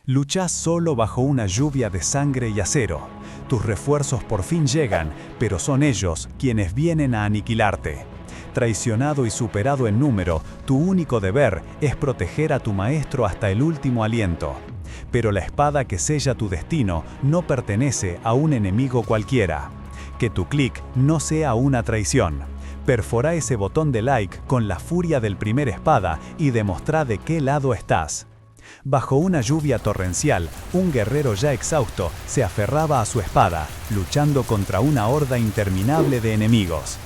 Luchás solo bajo una lluvia de sangre y acero. Tus refuerzos por fin llegan, pero son ellos quienes vienen a aniquilarte. Traicionado y superado en número, tu único deber es proteger a tu maestro hasta el último aliento. Pero la espada que sella tu destino no pertenece a un enemigo cualquiera. Que tu clic no sea una traición. Perfora ese botón de like con la furia del primer espada y demostrá de qué lado estás. Bajo una lluvia torrencial, un guerrero ya exhausto se aferraba a su espada, luchando contra una horda interminable de enemigos.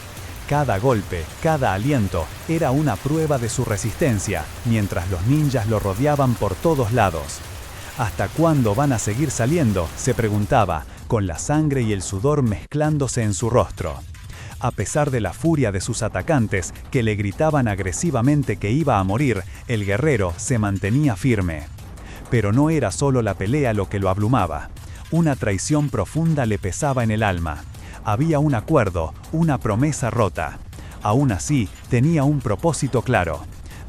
Cada golpe, cada aliento, era una prueba de su resistencia, mientras los ninjas lo rodeaban por todos lados. ¿Hasta cuándo van a seguir saliendo?, se preguntaba, con la sangre y el sudor mezclándose en su rostro. A pesar de la furia de sus atacantes, que le gritaban agresivamente que iba a morir, el guerrero se mantenía firme. Pero no era solo la pelea lo que lo abrumaba. Una traición profunda le pesaba en el alma. Había un acuerdo, una promesa rota. Aún así, tenía un propósito claro.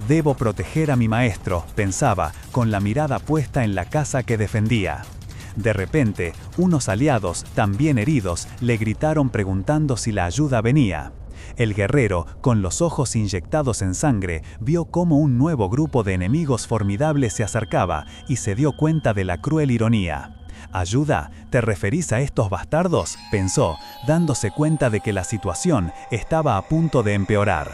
Debo proteger a mi maestro, pensaba, con la mirada puesta en la casa que defendía. De repente, unos aliados, también heridos, le gritaron preguntando si la ayuda venía. El guerrero, con los ojos inyectados en sangre, vio cómo un nuevo grupo de enemigos formidables se acercaba y se dio cuenta de la cruel ironía. ¿Ayuda? ¿Te referís a estos bastardos?, pensó, dándose cuenta de que la situación estaba a punto de empeorar.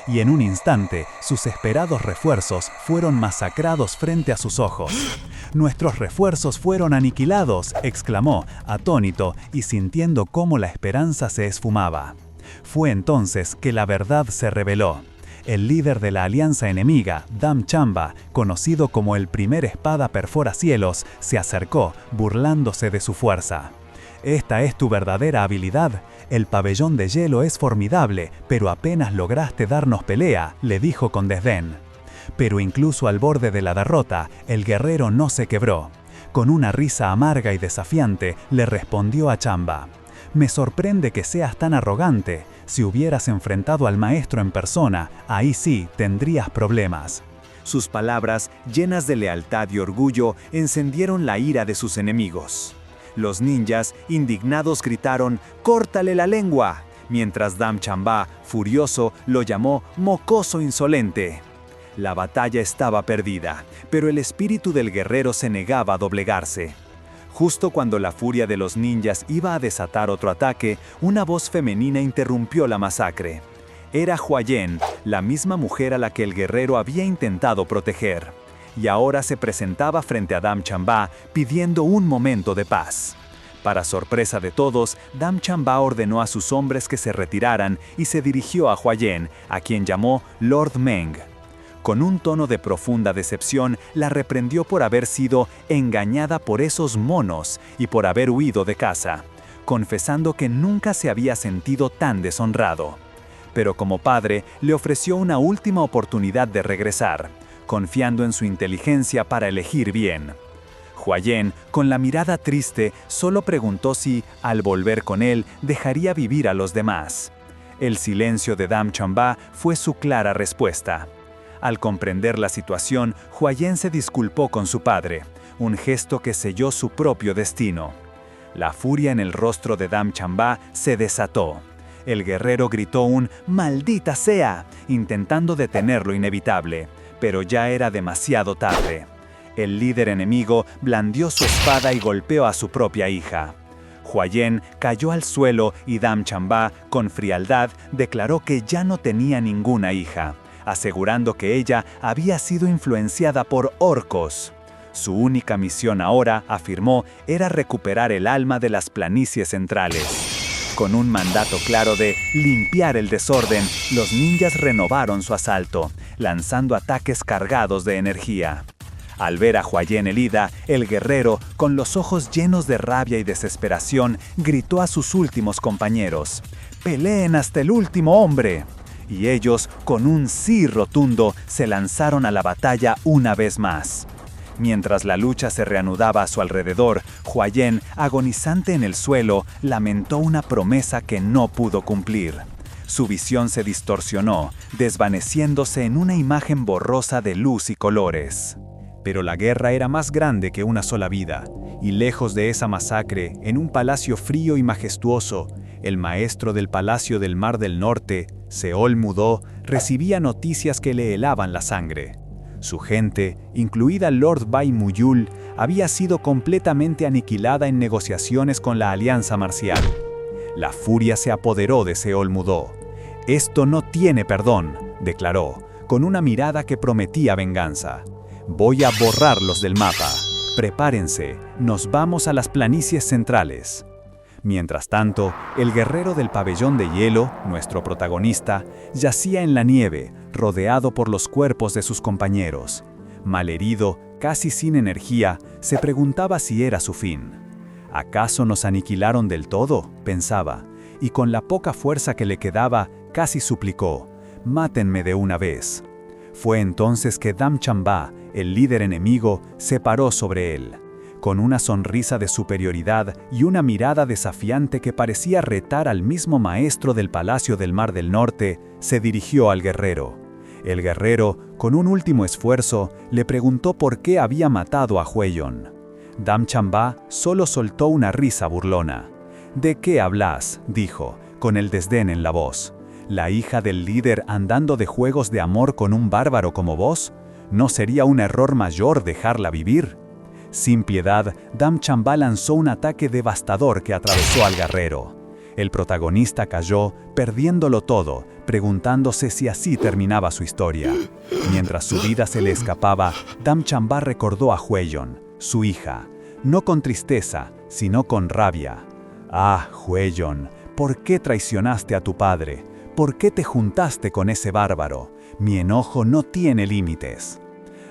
Y en un instante, sus esperados refuerzos fueron masacrados frente a sus ojos. «Nuestros refuerzos fueron aniquilados», exclamó, atónito y sintiendo cómo la esperanza se esfumaba. Fue entonces que la verdad se reveló. El líder de la alianza enemiga, Dam Chamba, conocido como el primer espada perfora cielos, se acercó, burlándose de su fuerza. «¿Esta es tu verdadera habilidad? El pabellón de hielo es formidable, pero apenas lograste darnos pelea», le dijo con desdén. Pero incluso al borde de la derrota, el guerrero no se quebró. Con una risa amarga y desafiante, le respondió a Chamba: «Me sorprende que seas tan arrogante. Si hubieras enfrentado al maestro en persona, ahí sí tendrías problemas». Sus palabras, llenas de lealtad y orgullo, encendieron la ira de sus enemigos. Los ninjas, indignados, gritaron: «¡Córtale la lengua!», mientras Dam Chamba, furioso, lo llamó «mocoso insolente». La batalla estaba perdida, pero el espíritu del guerrero se negaba a doblegarse. Justo cuando la furia de los ninjas iba a desatar otro ataque, una voz femenina interrumpió la masacre. Era Hua Yan, la misma mujer a la que el guerrero había intentado proteger. Y ahora se presentaba frente a Dam Chamba pidiendo un momento de paz. Para sorpresa de todos, Dam Chamba ordenó a sus hombres que se retiraran y se dirigió a Hua Yan, a quien llamó Lord Meng. Con un tono de profunda decepción, la reprendió por haber sido engañada por esos monos y por haber huido de casa, confesando que nunca se había sentido tan deshonrado. Pero como padre, le ofreció una última oportunidad de regresar, confiando en su inteligencia para elegir bien. Hua Yan, con la mirada triste, solo preguntó si, al volver con él, dejaría vivir a los demás. El silencio de Dam Chamba fue su clara respuesta. Al comprender la situación, Hua Yan se disculpó con su padre, un gesto que selló su propio destino. La furia en el rostro de Dam Chamba se desató. El guerrero gritó un «¡Maldita sea!», intentando detener lo inevitable, pero ya era demasiado tarde. El líder enemigo blandió su espada y golpeó a su propia hija. Hua Yan cayó al suelo y Dam Chamba, con frialdad, declaró que ya no tenía ninguna hija, asegurando que ella había sido influenciada por orcos. Su única misión ahora, afirmó, era recuperar el alma de las planicies centrales. Con un mandato claro de limpiar el desorden, los ninjas renovaron su asalto, lanzando ataques cargados de energía. Al ver a Hua Yan herida, el guerrero, con los ojos llenos de rabia y desesperación, gritó a sus últimos compañeros: «¡Peleen hasta el último hombre!». Y ellos, con un sí rotundo, se lanzaron a la batalla una vez más. Mientras la lucha se reanudaba a su alrededor, Hua Yan, agonizante en el suelo, lamentó una promesa que no pudo cumplir. Su visión se distorsionó, desvaneciéndose en una imagen borrosa de luz y colores. Pero la guerra era más grande que una sola vida, y lejos de esa masacre, en un palacio frío y majestuoso, el maestro del Palacio del Mar del Norte, Seol Mudó, recibía noticias que le helaban la sangre. Su gente, incluida Lord Bai Muyul, había sido completamente aniquilada en negociaciones con la Alianza Marcial. La furia se apoderó de Seol Mudó. «Esto no tiene perdón», declaró, con una mirada que prometía venganza. «Voy a borrarlos del mapa. Prepárense, nos vamos a las planicies centrales». Mientras tanto, el guerrero del pabellón de hielo, nuestro protagonista, yacía en la nieve, rodeado por los cuerpos de sus compañeros. Malherido, casi sin energía, se preguntaba si era su fin. ¿Acaso nos aniquilaron del todo?, pensaba, y con la poca fuerza que le quedaba, casi suplicó: «Mátenme de una vez». Fue entonces que Dam Chamba, el líder enemigo, se paró sobre él. Con una sonrisa de superioridad y una mirada desafiante que parecía retar al mismo maestro del Palacio del Mar del Norte, se dirigió al guerrero. El guerrero, con un último esfuerzo, le preguntó por qué había matado a Hueyon. Dam Chamba solo soltó una risa burlona. «¿De qué hablas?», dijo, con el desdén en la voz. «¿La hija del líder andando de juegos de amor con un bárbaro como vos? ¿No sería un error mayor dejarla vivir?». Sin piedad, Dam Chamba lanzó un ataque devastador que atravesó al guerrero. El protagonista cayó, perdiéndolo todo, preguntándose si así terminaba su historia. Mientras su vida se le escapaba, Dam Chamba recordó a Hueyon, su hija, no con tristeza, sino con rabia. «Ah, Hueyon, ¿por qué traicionaste a tu padre? ¿Por qué te juntaste con ese bárbaro? Mi enojo no tiene límites».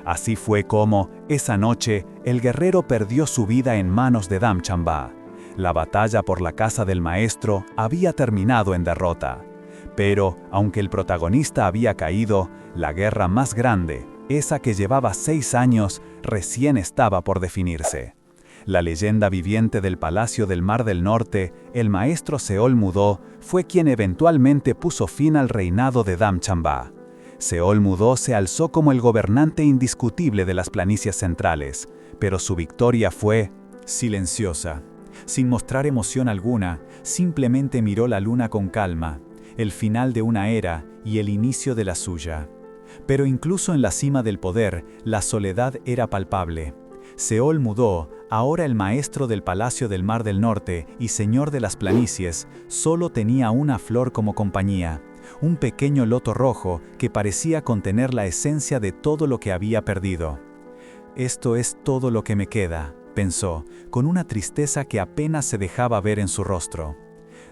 Así fue como, esa noche, el guerrero perdió su vida en manos de Dam Chamba. La batalla por la casa del maestro había terminado en derrota. Pero, aunque el protagonista había caído, la guerra más grande, esa que llevaba 6 años, recién estaba por definirse. La leyenda viviente del Palacio del Mar del Norte, el maestro Seol Mudó, fue quien eventualmente puso fin al reinado de Dam Chamba. Seol Mudó se alzó como el gobernante indiscutible de las planicies centrales, pero su victoria fue silenciosa. Sin mostrar emoción alguna, simplemente miró la luna con calma, el final de una era y el inicio de la suya. Pero incluso en la cima del poder, la soledad era palpable. Seol Mudó, ahora el maestro del Palacio del Mar del Norte y señor de las planicies, solo tenía una flor como compañía. Un pequeño loto rojo que parecía contener la esencia de todo lo que había perdido. «Esto es todo lo que me queda», pensó, con una tristeza que apenas se dejaba ver en su rostro.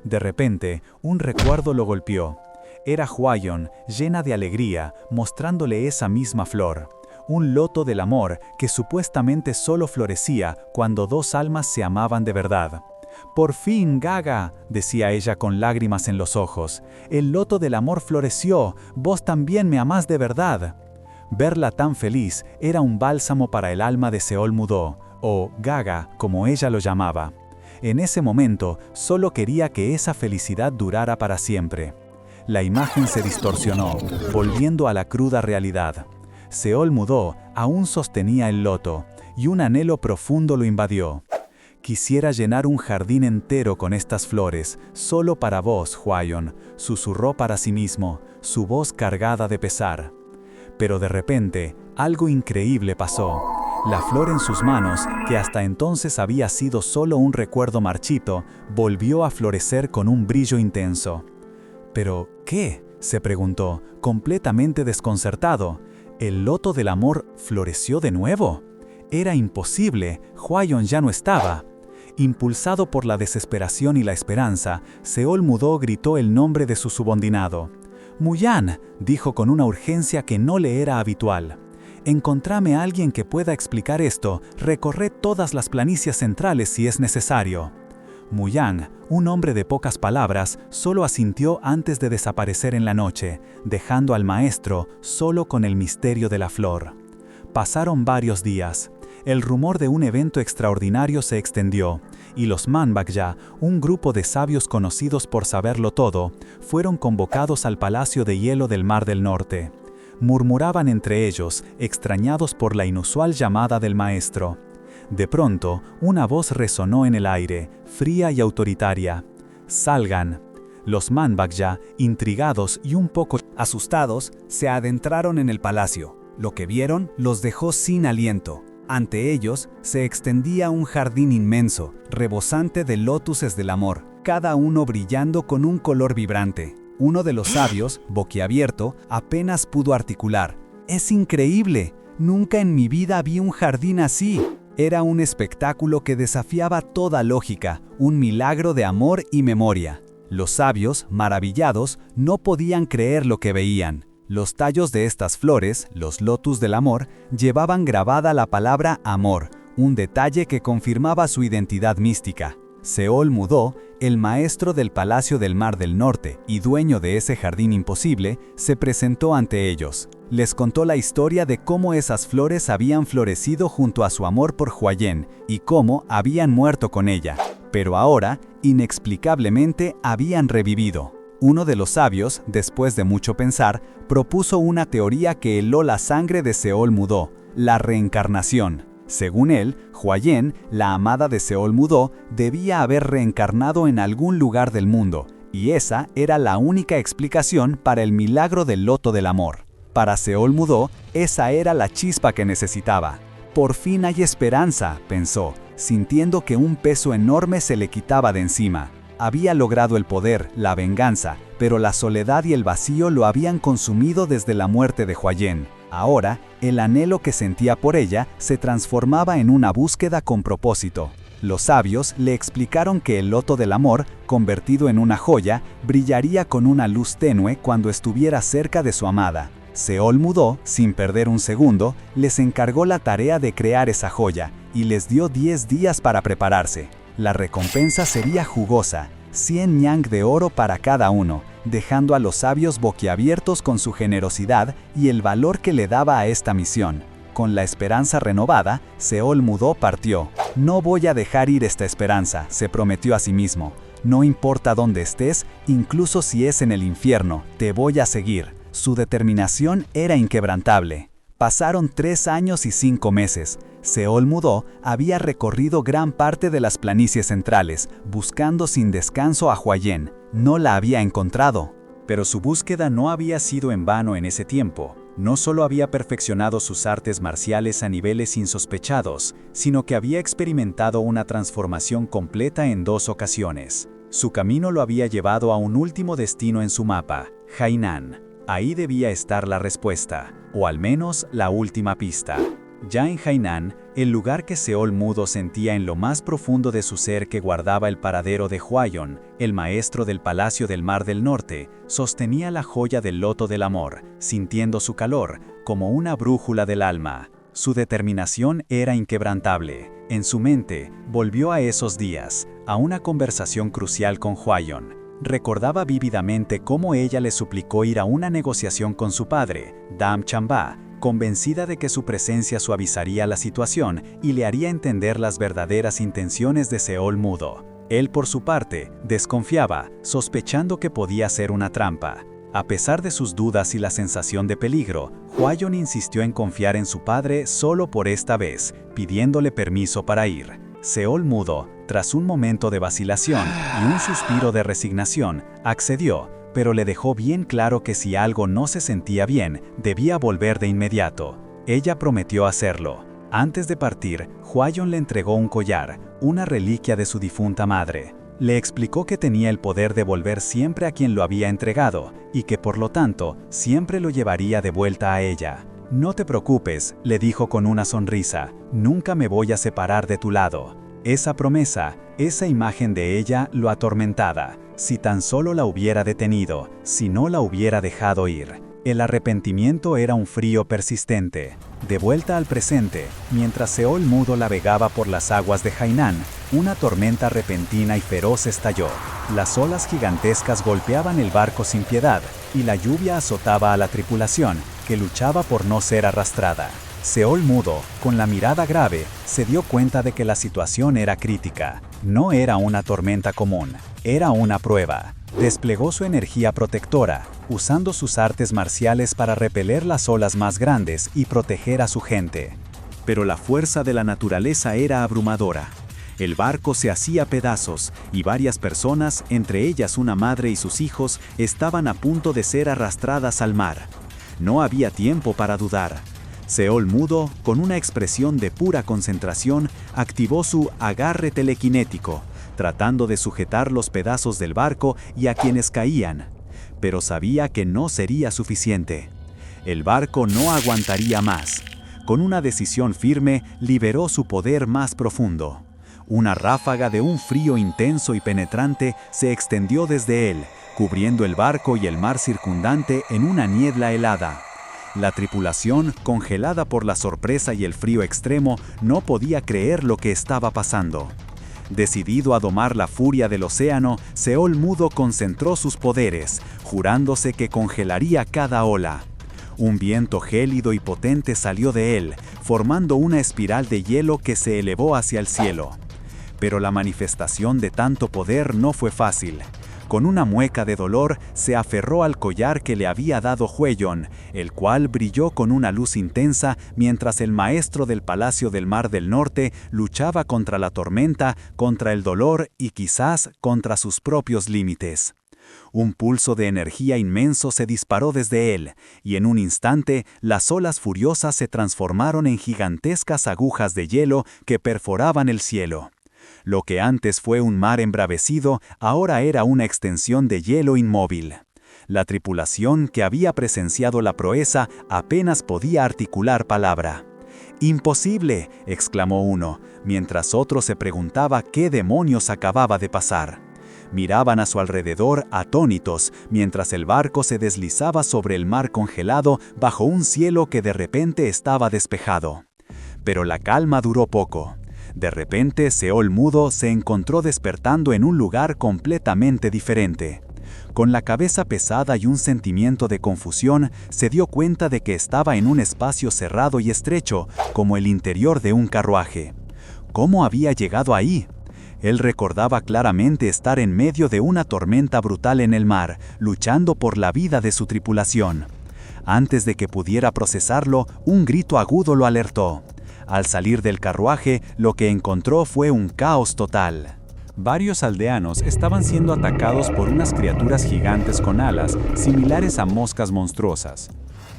De repente, un recuerdo lo golpeó. Era Hueyon, llena de alegría, mostrándole esa misma flor. Un loto del amor que supuestamente solo florecía cuando 2 almas se amaban de verdad. «Por fin, Gaga», decía ella con lágrimas en los ojos, «el loto del amor floreció, vos también me amás de verdad». Verla tan feliz era un bálsamo para el alma de Seol Mudó, o Gaga, como ella lo llamaba. En ese momento, solo quería que esa felicidad durara para siempre. La imagen se distorsionó, volviendo a la cruda realidad. Seol Mudó aún sostenía el loto, y un anhelo profundo lo invadió. «Quisiera llenar un jardín entero con estas flores, solo para vos, Hueyon», susurró para sí mismo, su voz cargada de pesar. Pero de repente, algo increíble pasó. La flor en sus manos, que hasta entonces había sido solo un recuerdo marchito, volvió a florecer con un brillo intenso. «¿Pero qué?», se preguntó, completamente desconcertado. ¿El loto del amor floreció de nuevo? Era imposible, Hueyon ya no estaba. Impulsado por la desesperación y la esperanza, Seol Mudó gritó el nombre de su subordinado. «Muyan», dijo con una urgencia que no le era habitual. «Encontrame a alguien que pueda explicar esto, recorred todas las planicies centrales si es necesario». Muyan, un hombre de pocas palabras, solo asintió antes de desaparecer en la noche, dejando al maestro solo con el misterio de la flor. Pasaron varios días. El rumor de un evento extraordinario se extendió, y los Manbagya, un grupo de sabios conocidos por saberlo todo, fueron convocados al Palacio de Hielo del Mar del Norte. murmuraban entre ellos, extrañados por la inusual llamada del maestro. De pronto, una voz resonó en el aire, fría y autoritaria. «Salgan». Los Manbagya, intrigados y un poco asustados, se adentraron en el palacio. Lo que vieron los dejó sin aliento. Ante ellos se extendía un jardín inmenso, rebosante de lótuses del amor, cada uno brillando con un color vibrante. Uno de los sabios, boquiabierto, apenas pudo articular: «¡Es increíble! Nunca en mi vida vi un jardín así». Era un espectáculo que desafiaba toda lógica, un milagro de amor y memoria. Los sabios, maravillados, no podían creer lo que veían. Los tallos de estas flores, los lotus del amor, llevaban grabada la palabra amor, un detalle que confirmaba su identidad mística. Seol Mudó, el maestro del Palacio del Mar del Norte y dueño de ese jardín imposible, se presentó ante ellos. Les contó la historia de cómo esas flores habían florecido junto a su amor por Huayen y cómo habían muerto con ella, pero ahora, inexplicablemente, habían revivido. Uno de los sabios, después de mucho pensar, propuso una teoría que heló la sangre de Seol Mudó: la reencarnación. Según él, Huayen, la amada de Seol Mudó, debía haber reencarnado en algún lugar del mundo, y esa era la única explicación para el milagro del loto del amor. Para Seol Mudó, esa era la chispa que necesitaba. «Por fin hay esperanza», pensó, sintiendo que un peso enorme se le quitaba de encima. Había logrado el poder, la venganza, pero la soledad y el vacío lo habían consumido desde la muerte de Huayen. Ahora, el anhelo que sentía por ella se transformaba en una búsqueda con propósito. Los sabios le explicaron que el loto del amor, convertido en una joya, brillaría con una luz tenue cuando estuviera cerca de su amada. Seol Mudó, sin perder un segundo, les encargó la tarea de crear esa joya y les dio 10 días para prepararse. La recompensa sería jugosa, 100 ñang de oro para cada uno, dejando a los sabios boquiabiertos con su generosidad y el valor que le daba a esta misión. Con la esperanza renovada, Seol Mudó partió. «No voy a dejar ir esta esperanza», se prometió a sí mismo. «No importa dónde estés, incluso si es en el infierno, te voy a seguir». Su determinación era inquebrantable. Pasaron 3 años y 5 meses. Seol Mudó había recorrido gran parte de las planicies centrales, buscando sin descanso a Huayen. No la había encontrado. Pero su búsqueda no había sido en vano en ese tiempo. No solo había perfeccionado sus artes marciales a niveles insospechados, sino que había experimentado una transformación completa en 2 ocasiones. Su camino lo había llevado a un último destino en su mapa, Hainan. Ahí debía estar la respuesta, o al menos la última pista. Ya en Hainan, el lugar que Seol Mudó sentía en lo más profundo de su ser que guardaba el paradero de Huayon, el maestro del Palacio del Mar del Norte, sostenía la joya del loto del amor, sintiendo su calor, como una brújula del alma. Su determinación era inquebrantable. En su mente, volvió a esos días, a una conversación crucial con Huayon. Recordaba vívidamente cómo ella le suplicó ir a una negociación con su padre, Dam Chamba, convencida de que su presencia suavizaría la situación y le haría entender las verdaderas intenciones de Seol Mudó. Él, por su parte, desconfiaba, sospechando que podía ser una trampa. A pesar de sus dudas y la sensación de peligro, Huayon insistió en confiar en su padre solo por esta vez, pidiéndole permiso para ir. Seol Mudó, tras un momento de vacilación y un suspiro de resignación, accedió, pero le dejó bien claro que si algo no se sentía bien, debía volver de inmediato. Ella prometió hacerlo. Antes de partir, Huayon le entregó un collar, una reliquia de su difunta madre. Le explicó que tenía el poder de volver siempre a quien lo había entregado, y que por lo tanto, siempre lo llevaría de vuelta a ella. «No te preocupes», le dijo con una sonrisa, «nunca me voy a separar de tu lado». Esa promesa, esa imagen de ella lo atormentaba. Si tan solo la hubiera detenido, si no la hubiera dejado ir. El arrepentimiento era un frío persistente. De vuelta al presente, mientras Seol Mudó navegaba por las aguas de Hainan, una tormenta repentina y feroz estalló. Las olas gigantescas golpeaban el barco sin piedad, y la lluvia azotaba a la tripulación, que luchaba por no ser arrastrada. Seol Mudó, con la mirada grave, se dio cuenta de que la situación era crítica. No era una tormenta común, era una prueba. Desplegó su energía protectora, usando sus artes marciales para repeler las olas más grandes y proteger a su gente. Pero la fuerza de la naturaleza era abrumadora. El barco se hacía pedazos y varias personas, entre ellas una madre y sus hijos, estaban a punto de ser arrastradas al mar. No había tiempo para dudar. Seol Mudo, con una expresión de pura concentración, activó su agarre telequinético, tratando de sujetar los pedazos del barco y a quienes caían. Pero sabía que no sería suficiente. El barco no aguantaría más. Con una decisión firme, liberó su poder más profundo. Una ráfaga de un frío intenso y penetrante se extendió desde él, cubriendo el barco y el mar circundante en una niebla helada. La tripulación, congelada por la sorpresa y el frío extremo, no podía creer lo que estaba pasando. Decidido a domar la furia del océano, Seol Mudo concentró sus poderes, jurándose que congelaría cada ola. Un viento gélido y potente salió de él, formando una espiral de hielo que se elevó hacia el cielo. Pero la manifestación de tanto poder no fue fácil. Con una mueca de dolor, se aferró al collar que le había dado Hweyeon, el cual brilló con una luz intensa mientras el maestro del Palacio del Mar del Norte luchaba contra la tormenta, contra el dolor y quizás contra sus propios límites. Un pulso de energía inmenso se disparó desde él, y en un instante las olas furiosas se transformaron en gigantescas agujas de hielo que perforaban el cielo. Lo que antes fue un mar embravecido, ahora era una extensión de hielo inmóvil. La tripulación que había presenciado la proeza apenas podía articular palabra. «¡Imposible!», exclamó uno, mientras otro se preguntaba qué demonios acababa de pasar. Miraban a su alrededor atónitos, mientras el barco se deslizaba sobre el mar congelado bajo un cielo que de repente estaba despejado. Pero la calma duró poco. De repente, Seol Mudo se encontró despertando en un lugar completamente diferente. Con la cabeza pesada y un sentimiento de confusión, se dio cuenta de que estaba en un espacio cerrado y estrecho, como el interior de un carruaje. ¿Cómo había llegado ahí? Él recordaba claramente estar en medio de una tormenta brutal en el mar, luchando por la vida de su tripulación. Antes de que pudiera procesarlo, un grito agudo lo alertó. Al salir del carruaje, lo que encontró fue un caos total. Varios aldeanos estaban siendo atacados por unas criaturas gigantes con alas, similares a moscas monstruosas.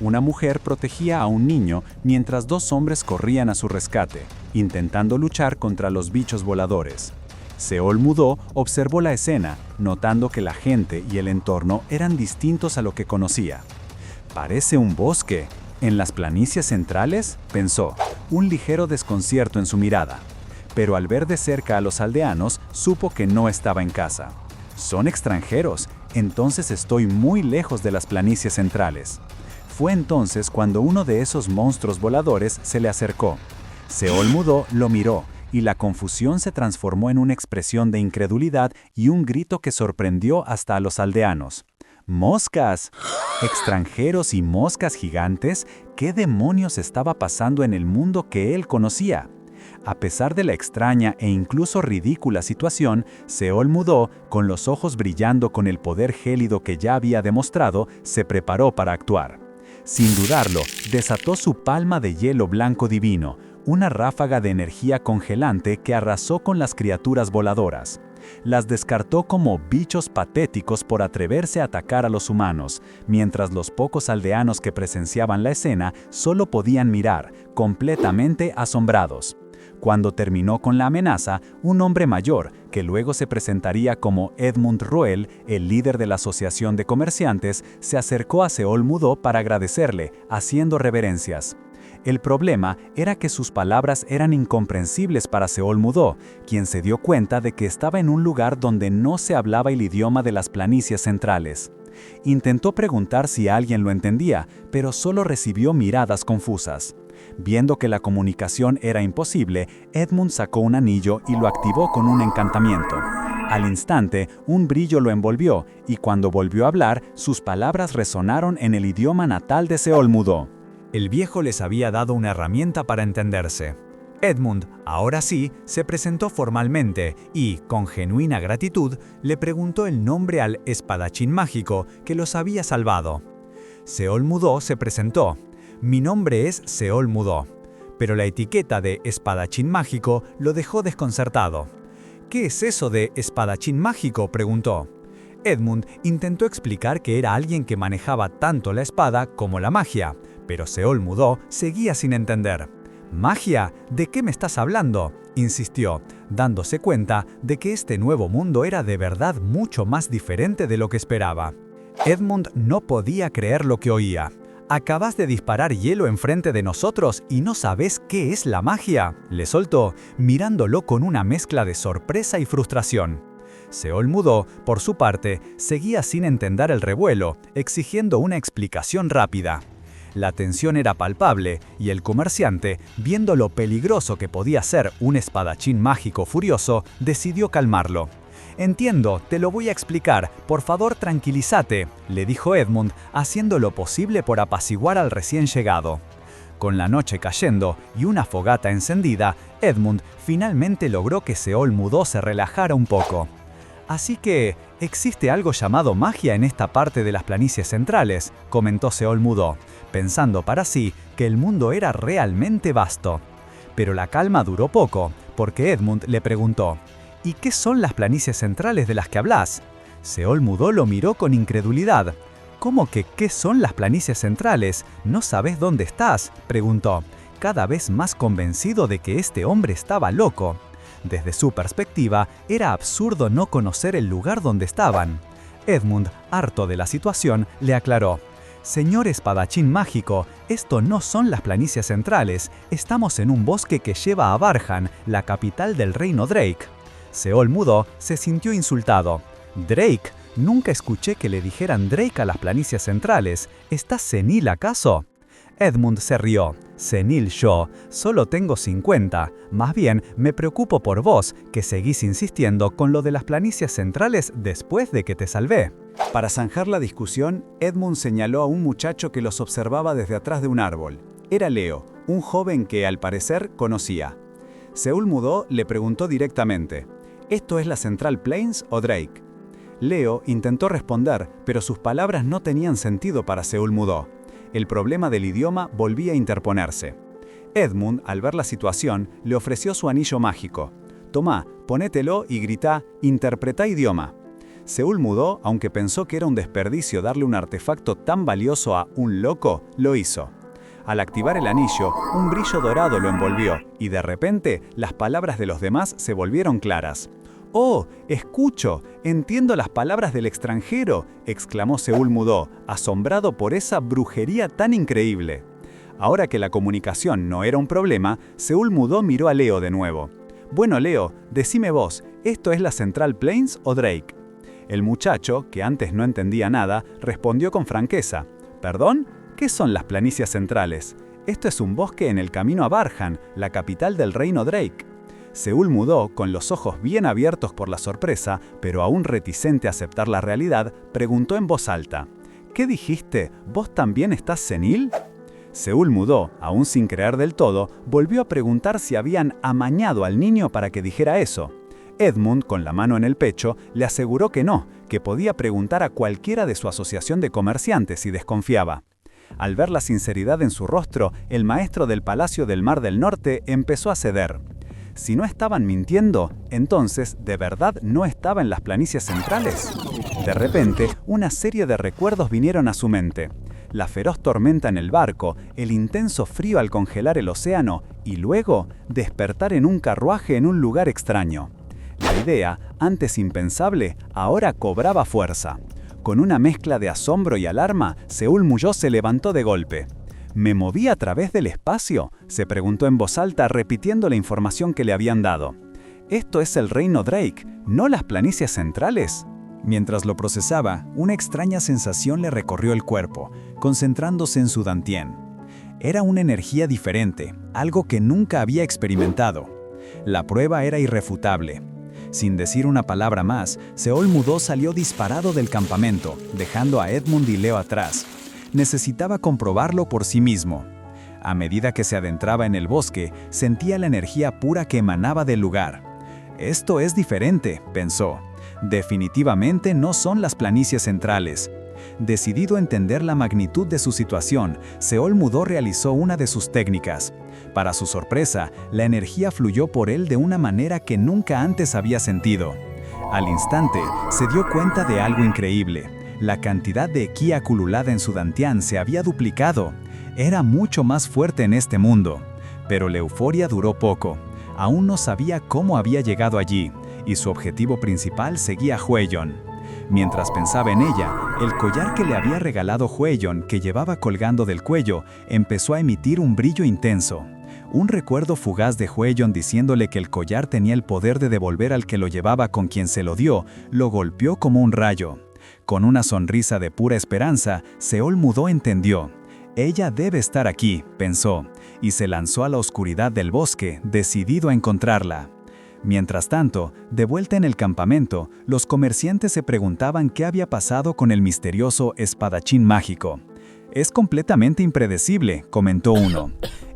Una mujer protegía a un niño mientras dos hombres corrían a su rescate, intentando luchar contra los bichos voladores. Seol Mudo observó la escena, notando que la gente y el entorno eran distintos a lo que conocía. «Parece un bosque. ¿En las planicies centrales?», pensó, un ligero desconcierto en su mirada. Pero al ver de cerca a los aldeanos, supo que no estaba en casa. «Son extranjeros, entonces estoy muy lejos de las planicies centrales». Fue entonces cuando uno de esos monstruos voladores se le acercó. Seol Mudo lo miró, y la confusión se transformó en una expresión de incredulidad y un grito que sorprendió hasta a los aldeanos. ¡Moscas! ¿Extranjeros y moscas gigantes? ¿Qué demonios estaba pasando en el mundo que él conocía? A pesar de la extraña e incluso ridícula situación, Seol Mudo, con los ojos brillando con el poder gélido que ya había demostrado, se preparó para actuar. Sin dudarlo, desató su palma de hielo blanco divino, una ráfaga de energía congelante que arrasó con las criaturas voladoras. Las descartó como bichos patéticos por atreverse a atacar a los humanos, mientras los pocos aldeanos que presenciaban la escena solo podían mirar, completamente asombrados. Cuando terminó con la amenaza, un hombre mayor, que luego se presentaría como Edmund Roel, el líder de la Asociación de Comerciantes, se acercó a Seol Mudo para agradecerle, haciendo reverencias. El problema era que sus palabras eran incomprensibles para Seol Mudo, quien se dio cuenta de que estaba en un lugar donde no se hablaba el idioma de las planicies centrales. Intentó preguntar si alguien lo entendía, pero solo recibió miradas confusas. Viendo que la comunicación era imposible, Edmund sacó un anillo y lo activó con un encantamiento. Al instante, un brillo lo envolvió, y cuando volvió a hablar, sus palabras resonaron en el idioma natal de Seol Mudo. El viejo les había dado una herramienta para entenderse. Edmund, ahora sí, se presentó formalmente y, con genuina gratitud, le preguntó el nombre al espadachín mágico que los había salvado. Seol Mudó se presentó. Mi nombre es Seol Mudó. Pero la etiqueta de espadachín mágico lo dejó desconcertado. ¿Qué es eso de espadachín mágico?, preguntó. Edmund intentó explicar que era alguien que manejaba tanto la espada como la magia, pero Seol Mudó seguía sin entender. ¿Magia? ¿De qué me estás hablando?, insistió, dándose cuenta de que este nuevo mundo era de verdad mucho más diferente de lo que esperaba. Edmund no podía creer lo que oía. «¿Acabas de disparar hielo enfrente de nosotros y no sabes qué es la magia?», le soltó, mirándolo con una mezcla de sorpresa y frustración. Seol Mudó, por su parte, seguía sin entender el revuelo, exigiendo una explicación rápida. La tensión era palpable y el comerciante, viendo lo peligroso que podía ser un espadachín mágico furioso, decidió calmarlo. «Entiendo, te lo voy a explicar, por favor tranquilízate», le dijo Edmund, haciendo lo posible por apaciguar al recién llegado. Con la noche cayendo y una fogata encendida, Edmund finalmente logró que Seol Mudó se relajara un poco. «Así que, existe algo llamado magia en esta parte de las planicies centrales», comentó Seol Mudó, pensando para sí que el mundo era realmente vasto. Pero la calma duró poco, porque Edmund le preguntó: «¿Y qué son las planicies centrales de las que hablas?». Seol Mudó lo miró con incredulidad. «¿Cómo que qué son las planicies centrales? ¿No sabes dónde estás?», preguntó, cada vez más convencido de que este hombre estaba loco. Desde su perspectiva, era absurdo no conocer el lugar donde estaban. Edmund, harto de la situación, le aclaró: «Señor espadachín mágico, esto no son las planicies centrales, estamos en un bosque que lleva a Varjan, la capital del reino Drake». Seol Mudó se sintió insultado. «¿Drake? Nunca escuché que le dijeran Drake a las planicies centrales. ¿Estás senil acaso?». Edmund se rió. «Senil yo, solo tengo 50. Más bien, me preocupo por vos, que seguís insistiendo con lo de las planicies centrales después de que te salvé». Para zanjar la discusión, Edmund señaló a un muchacho que los observaba desde atrás de un árbol. Era Leo, un joven que, al parecer, conocía. Seol Mudó le preguntó directamente: «¿Esto es la Central Plains o Drake?». Leo intentó responder, pero sus palabras no tenían sentido para Seol Mudó. El problema del idioma volvía a interponerse. Edmund, al ver la situación, le ofreció su anillo mágico. «Tomá, ponételo y gritá, interpretá idioma». Seol Mudó, aunque pensó que era un desperdicio darle un artefacto tan valioso a un loco, lo hizo. Al activar el anillo, un brillo dorado lo envolvió, y de repente, las palabras de los demás se volvieron claras. «¡Oh, escucho! ¡Entiendo las palabras del extranjero!», exclamó Seol Mudó, asombrado por esa brujería tan increíble. Ahora que la comunicación no era un problema, Seol Mudó miró a Leo de nuevo. «Bueno, Leo, decime vos, ¿esto es la Central Plains o Drake?». El muchacho, que antes no entendía nada, respondió con franqueza: «¿Perdón? ¿Qué son las planicies centrales? Esto es un bosque en el camino a Varjan, la capital del reino Drake». Seol Mudó, con los ojos bien abiertos por la sorpresa, pero aún reticente a aceptar la realidad, preguntó en voz alta: «¿Qué dijiste? ¿Vos también estás senil?». Seol Mudó, aún sin creer del todo, volvió a preguntar si habían amañado al niño para que dijera eso. Edmund, con la mano en el pecho, le aseguró que no, que podía preguntar a cualquiera de su asociación de comerciantes si desconfiaba. Al ver la sinceridad en su rostro, el maestro del Palacio del Mar del Norte empezó a ceder. Si no estaban mintiendo, entonces, ¿de verdad no estaba en las planicies centrales? De repente, una serie de recuerdos vinieron a su mente. La feroz tormenta en el barco, el intenso frío al congelar el océano y luego despertar en un carruaje en un lugar extraño. La idea, antes impensable, ahora cobraba fuerza. Con una mezcla de asombro y alarma, Seol Mudó se levantó de golpe. ¿Me moví a través del espacio?, se preguntó en voz alta, repitiendo la información que le habían dado. «Esto es el reino Drake, ¿no las planicies centrales?». Mientras lo procesaba, una extraña sensación le recorrió el cuerpo, concentrándose en su dantien. Era una energía diferente, algo que nunca había experimentado. La prueba era irrefutable. Sin decir una palabra más, Seol Mudó salió disparado del campamento, dejando a Edmund y Leo atrás. Necesitaba comprobarlo por sí mismo. A medida que se adentraba en el bosque, sentía la energía pura que emanaba del lugar. Esto es diferente, pensó. Definitivamente no son las planicies centrales. Decidido a entender la magnitud de su situación, Seol Mudó realizó una de sus técnicas. Para su sorpresa, la energía fluyó por él de una manera que nunca antes había sentido. Al instante, se dio cuenta de algo increíble. La cantidad de ki acumulada en su dantian se había duplicado. Era mucho más fuerte en este mundo. Pero la euforia duró poco. Aún no sabía cómo había llegado allí, y su objetivo principal seguía Hueyon. Mientras pensaba en ella, el collar que le había regalado Hueyon, que llevaba colgando del cuello, empezó a emitir un brillo intenso. Un recuerdo fugaz de Hueyon diciéndole que el collar tenía el poder de devolver al que lo llevaba con quien se lo dio, lo golpeó como un rayo. Con una sonrisa de pura esperanza, Seol Mudó entendió. Ella debe estar aquí, pensó, y se lanzó a la oscuridad del bosque, decidido a encontrarla. Mientras tanto, de vuelta en el campamento, los comerciantes se preguntaban qué había pasado con el misterioso espadachín mágico. «Es completamente impredecible», comentó uno.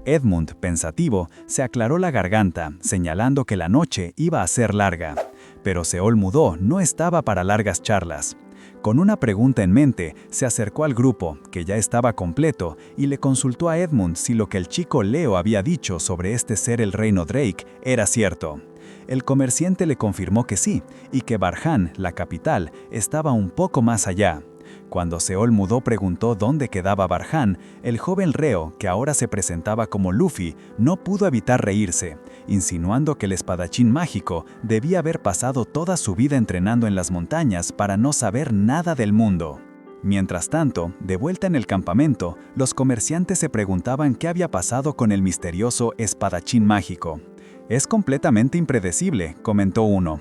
Edmund, pensativo, se aclaró la garganta, señalando que la noche iba a ser larga. Pero Seol Mudó no estaba para largas charlas. Con una pregunta en mente, se acercó al grupo, que ya estaba completo, y le consultó a Edmund si lo que el chico Leo había dicho sobre este ser el reino Drake era cierto. El comerciante le confirmó que sí, y que Barhan, la capital, estaba un poco más allá. Cuando Seol Mudó preguntó dónde quedaba Barhan, el joven reo, que ahora se presentaba como Luffy, no pudo evitar reírse, insinuando que el espadachín mágico debía haber pasado toda su vida entrenando en las montañas para no saber nada del mundo. Mientras tanto, de vuelta en el campamento, los comerciantes se preguntaban qué había pasado con el misterioso espadachín mágico. «Es completamente impredecible», comentó uno.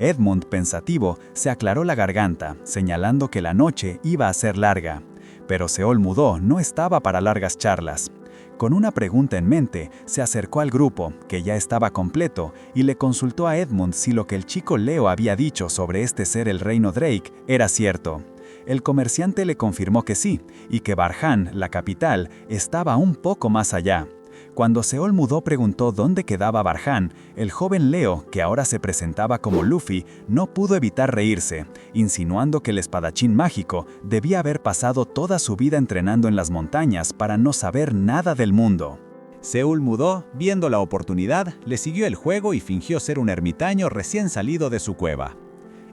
Edmund, pensativo, se aclaró la garganta, señalando que la noche iba a ser larga. Pero Seol Mudó no estaba para largas charlas. Con una pregunta en mente, se acercó al grupo, que ya estaba completo, y le consultó a Edmund si lo que el chico Leo había dicho sobre este ser el reino Drake era cierto. El comerciante le confirmó que sí, y que Barhan, la capital, estaba un poco más allá. Cuando Seol Mudó preguntó dónde quedaba Barhan, el joven Leo, que ahora se presentaba como Luffy, no pudo evitar reírse, insinuando que el espadachín mágico debía haber pasado toda su vida entrenando en las montañas para no saber nada del mundo. Seol Mudó, viendo la oportunidad, le siguió el juego y fingió ser un ermitaño recién salido de su cueva.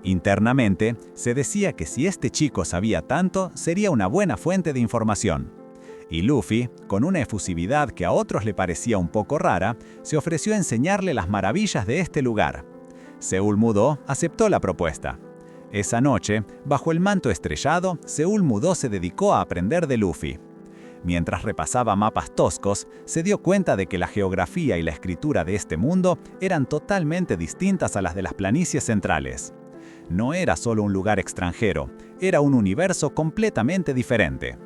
Internamente, se decía que si este chico sabía tanto, sería una buena fuente de información. Y Luffy, con una efusividad que a otros le parecía un poco rara, se ofreció a enseñarle las maravillas de este lugar. Seol Mudó aceptó la propuesta. Esa noche, bajo el manto estrellado, Seol Mudó se dedicó a aprender de Luffy. Mientras repasaba mapas toscos, se dio cuenta de que la geografía y la escritura de este mundo eran totalmente distintas a las de las planicies centrales. No era solo un lugar extranjero, era un universo completamente diferente.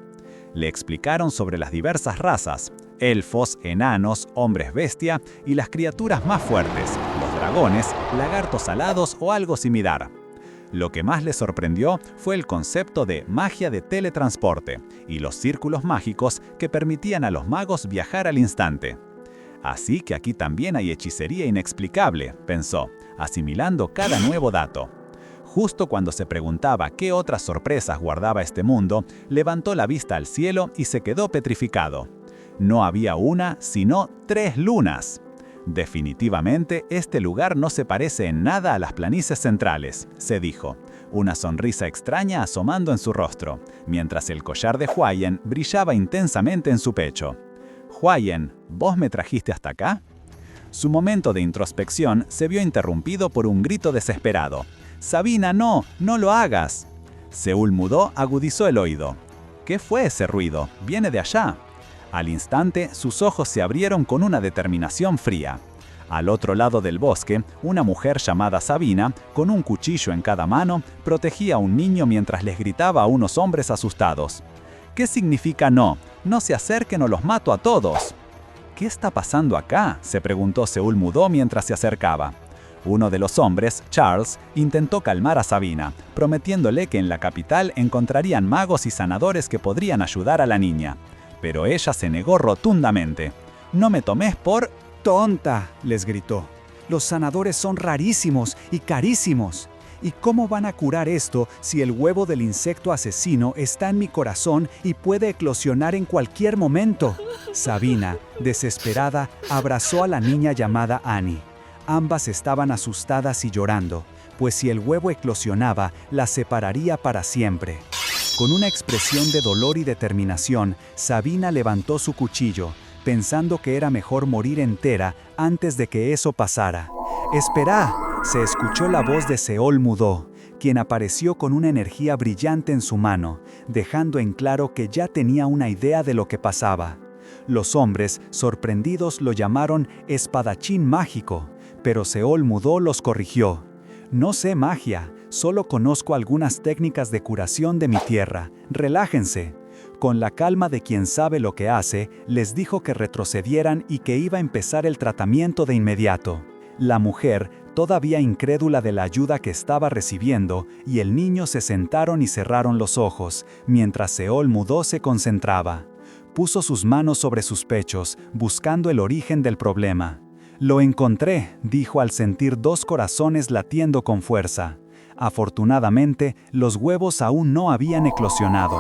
Le explicaron sobre las diversas razas, elfos, enanos, hombres bestia y las criaturas más fuertes, los dragones, lagartos alados o algo similar. Lo que más le sorprendió fue el concepto de magia de teletransporte y los círculos mágicos que permitían a los magos viajar al instante. Así que aquí también hay hechicería inexplicable, pensó, asimilando cada nuevo dato. Justo cuando se preguntaba qué otras sorpresas guardaba este mundo, levantó la vista al cielo y se quedó petrificado. No había una, sino 3 lunas. Definitivamente, este lugar no se parece en nada a las planicies centrales, se dijo, una sonrisa extraña asomando en su rostro, mientras el collar de Huayen brillaba intensamente en su pecho. «Huayen, ¿vos me trajiste hasta acá?» Su momento de introspección se vio interrumpido por un grito desesperado. «Sabina, no, no lo hagas». Seol Mudó agudizó el oído. ¿Qué fue ese ruido? Viene de allá. Al instante, sus ojos se abrieron con una determinación fría. Al otro lado del bosque, una mujer llamada Sabina, con un cuchillo en cada mano, protegía a un niño mientras les gritaba a unos hombres asustados. «¿Qué significa no? No se acerquen o los mato a todos». «¿Qué está pasando acá?», se preguntó Seol Mudó mientras se acercaba. Uno de los hombres, Charles, intentó calmar a Sabina, prometiéndole que en la capital encontrarían magos y sanadores que podrían ayudar a la niña. pero ella se negó rotundamente. «No me tomes por...». «Tonta», les gritó. «Los sanadores son rarísimos y carísimos. ¿Y cómo van a curar esto si el huevo del insecto asesino está en mi corazón y puede eclosionar en cualquier momento?». Sabina, desesperada, abrazó a la niña llamada Annie. Ambas estaban asustadas y llorando, pues si el huevo eclosionaba, las separaría para siempre. Con una expresión de dolor y determinación, Sabina levantó su cuchillo, pensando que era mejor morir entera antes de que eso pasara. «¡Espera!», se escuchó la voz de Seol Mudó, quien apareció con una energía brillante en su mano, dejando en claro que ya tenía una idea de lo que pasaba. Los hombres, sorprendidos, lo llamaron espadachín mágico, pero Seol Mudó los corrigió. «No sé magia, solo conozco algunas técnicas de curación de mi tierra. Relájense». Con la calma de quien sabe lo que hace, les dijo que retrocedieran y que iba a empezar el tratamiento de inmediato. La mujer, todavía incrédula de la ayuda que estaba recibiendo, y el niño se sentaron y cerraron los ojos, mientras Seol Mudó se concentraba. Puso sus manos sobre sus pechos, buscando el origen del problema. «Lo encontré», dijo al sentir 2 corazones latiendo con fuerza. Afortunadamente, los huevos aún no habían eclosionado.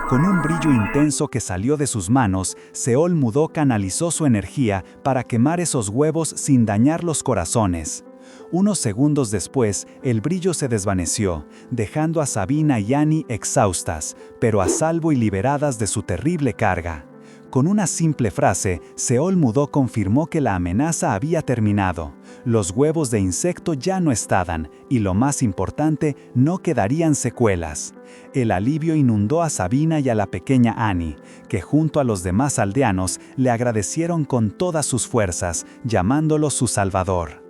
Con un brillo intenso que salió de sus manos, Seol Mudó canalizó su energía para quemar esos huevos sin dañar los corazones. Unos segundos después, el brillo se desvaneció, dejando a Sabina y Annie exhaustas, pero a salvo y liberadas de su terrible carga. Con una simple frase, Seol Mudó confirmó que la amenaza había terminado. Los huevos de insecto ya no estaban, y lo más importante, no quedarían secuelas. El alivio inundó a Sabina y a la pequeña Annie, que junto a los demás aldeanos le agradecieron con todas sus fuerzas, llamándolo su salvador.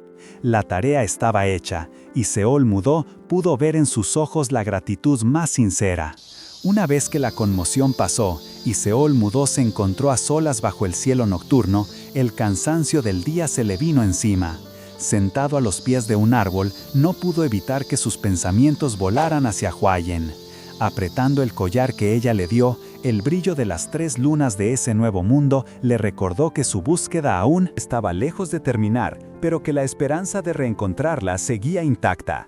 La tarea estaba hecha, y Seol Mudó pudo ver en sus ojos la gratitud más sincera. Una vez que la conmoción pasó y Seol Mudó se encontró a solas bajo el cielo nocturno, el cansancio del día se le vino encima. Sentado a los pies de un árbol, no pudo evitar que sus pensamientos volaran hacia Hwayen. Apretando el collar que ella le dio, el brillo de las 3 lunas de ese nuevo mundo le recordó que su búsqueda aún estaba lejos de terminar, pero que la esperanza de reencontrarla seguía intacta.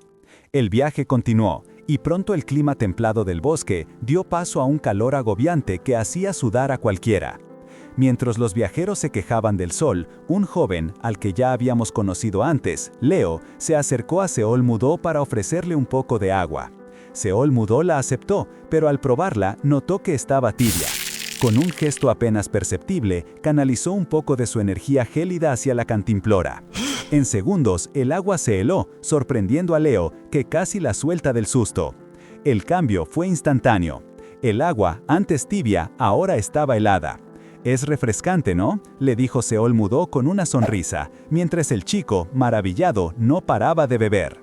El viaje continuó, y pronto el clima templado del bosque dio paso a un calor agobiante que hacía sudar a cualquiera. Mientras los viajeros se quejaban del sol, un joven, al que ya habíamos conocido antes, Leo, se acercó a Seol Mudó para ofrecerle un poco de agua. Seol Mudó la aceptó, pero al probarla notó que estaba tibia. Con un gesto apenas perceptible, canalizó un poco de su energía gélida hacia la cantimplora. En segundos, el agua se heló, sorprendiendo a Leo, que casi la suelta del susto. El cambio fue instantáneo. El agua, antes tibia, ahora estaba helada. «Es refrescante, ¿no?», le dijo Seol Mudó con una sonrisa, mientras el chico, maravillado, no paraba de beber.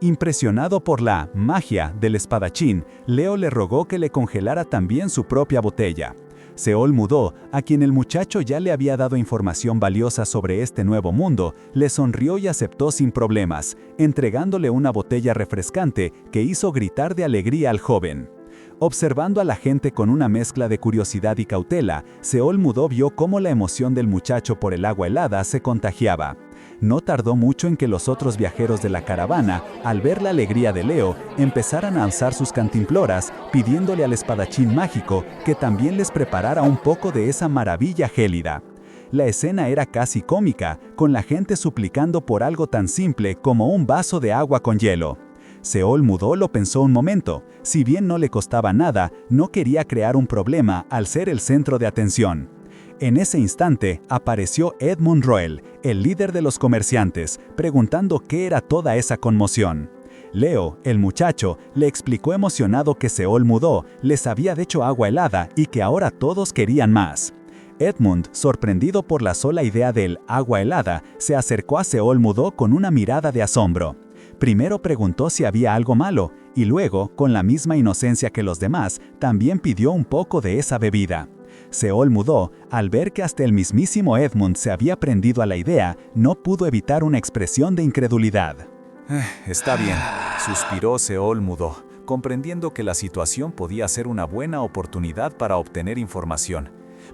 Impresionado por la magia del espadachín, Leo le rogó que le congelara también su propia botella. Seol Mudó, a quien el muchacho ya le había dado información valiosa sobre este nuevo mundo, le sonrió y aceptó sin problemas, entregándole una botella refrescante que hizo gritar de alegría al joven. Observando a la gente con una mezcla de curiosidad y cautela, Seol Mudó vio cómo la emoción del muchacho por el agua helada se contagiaba. No tardó mucho en que los otros viajeros de la caravana, al ver la alegría de Leo, empezaran a alzar sus cantimploras, pidiéndole al espadachín mágico que también les preparara un poco de esa maravilla gélida. La escena era casi cómica, con la gente suplicando por algo tan simple como un vaso de agua con hielo. Seol Mudó lo pensó un momento. Si bien no le costaba nada, no quería crear un problema al ser el centro de atención. En ese instante apareció Edmund Roel, el líder de los comerciantes, preguntando qué era toda esa conmoción. Leo, el muchacho, le explicó emocionado que Seol Mudó les había hecho agua helada y que ahora todos querían más. Edmund, sorprendido por la sola idea del agua helada, se acercó a Seol Mudó con una mirada de asombro. Primero preguntó si había algo malo, y luego, con la misma inocencia que los demás, también pidió un poco de esa bebida. Seol Mudó, al ver que hasta el mismísimo Edmund se había prendido a la idea, no pudo evitar una expresión de incredulidad. Está bien, suspiró Seol Mudó, comprendiendo que la situación podía ser una buena oportunidad para obtener información.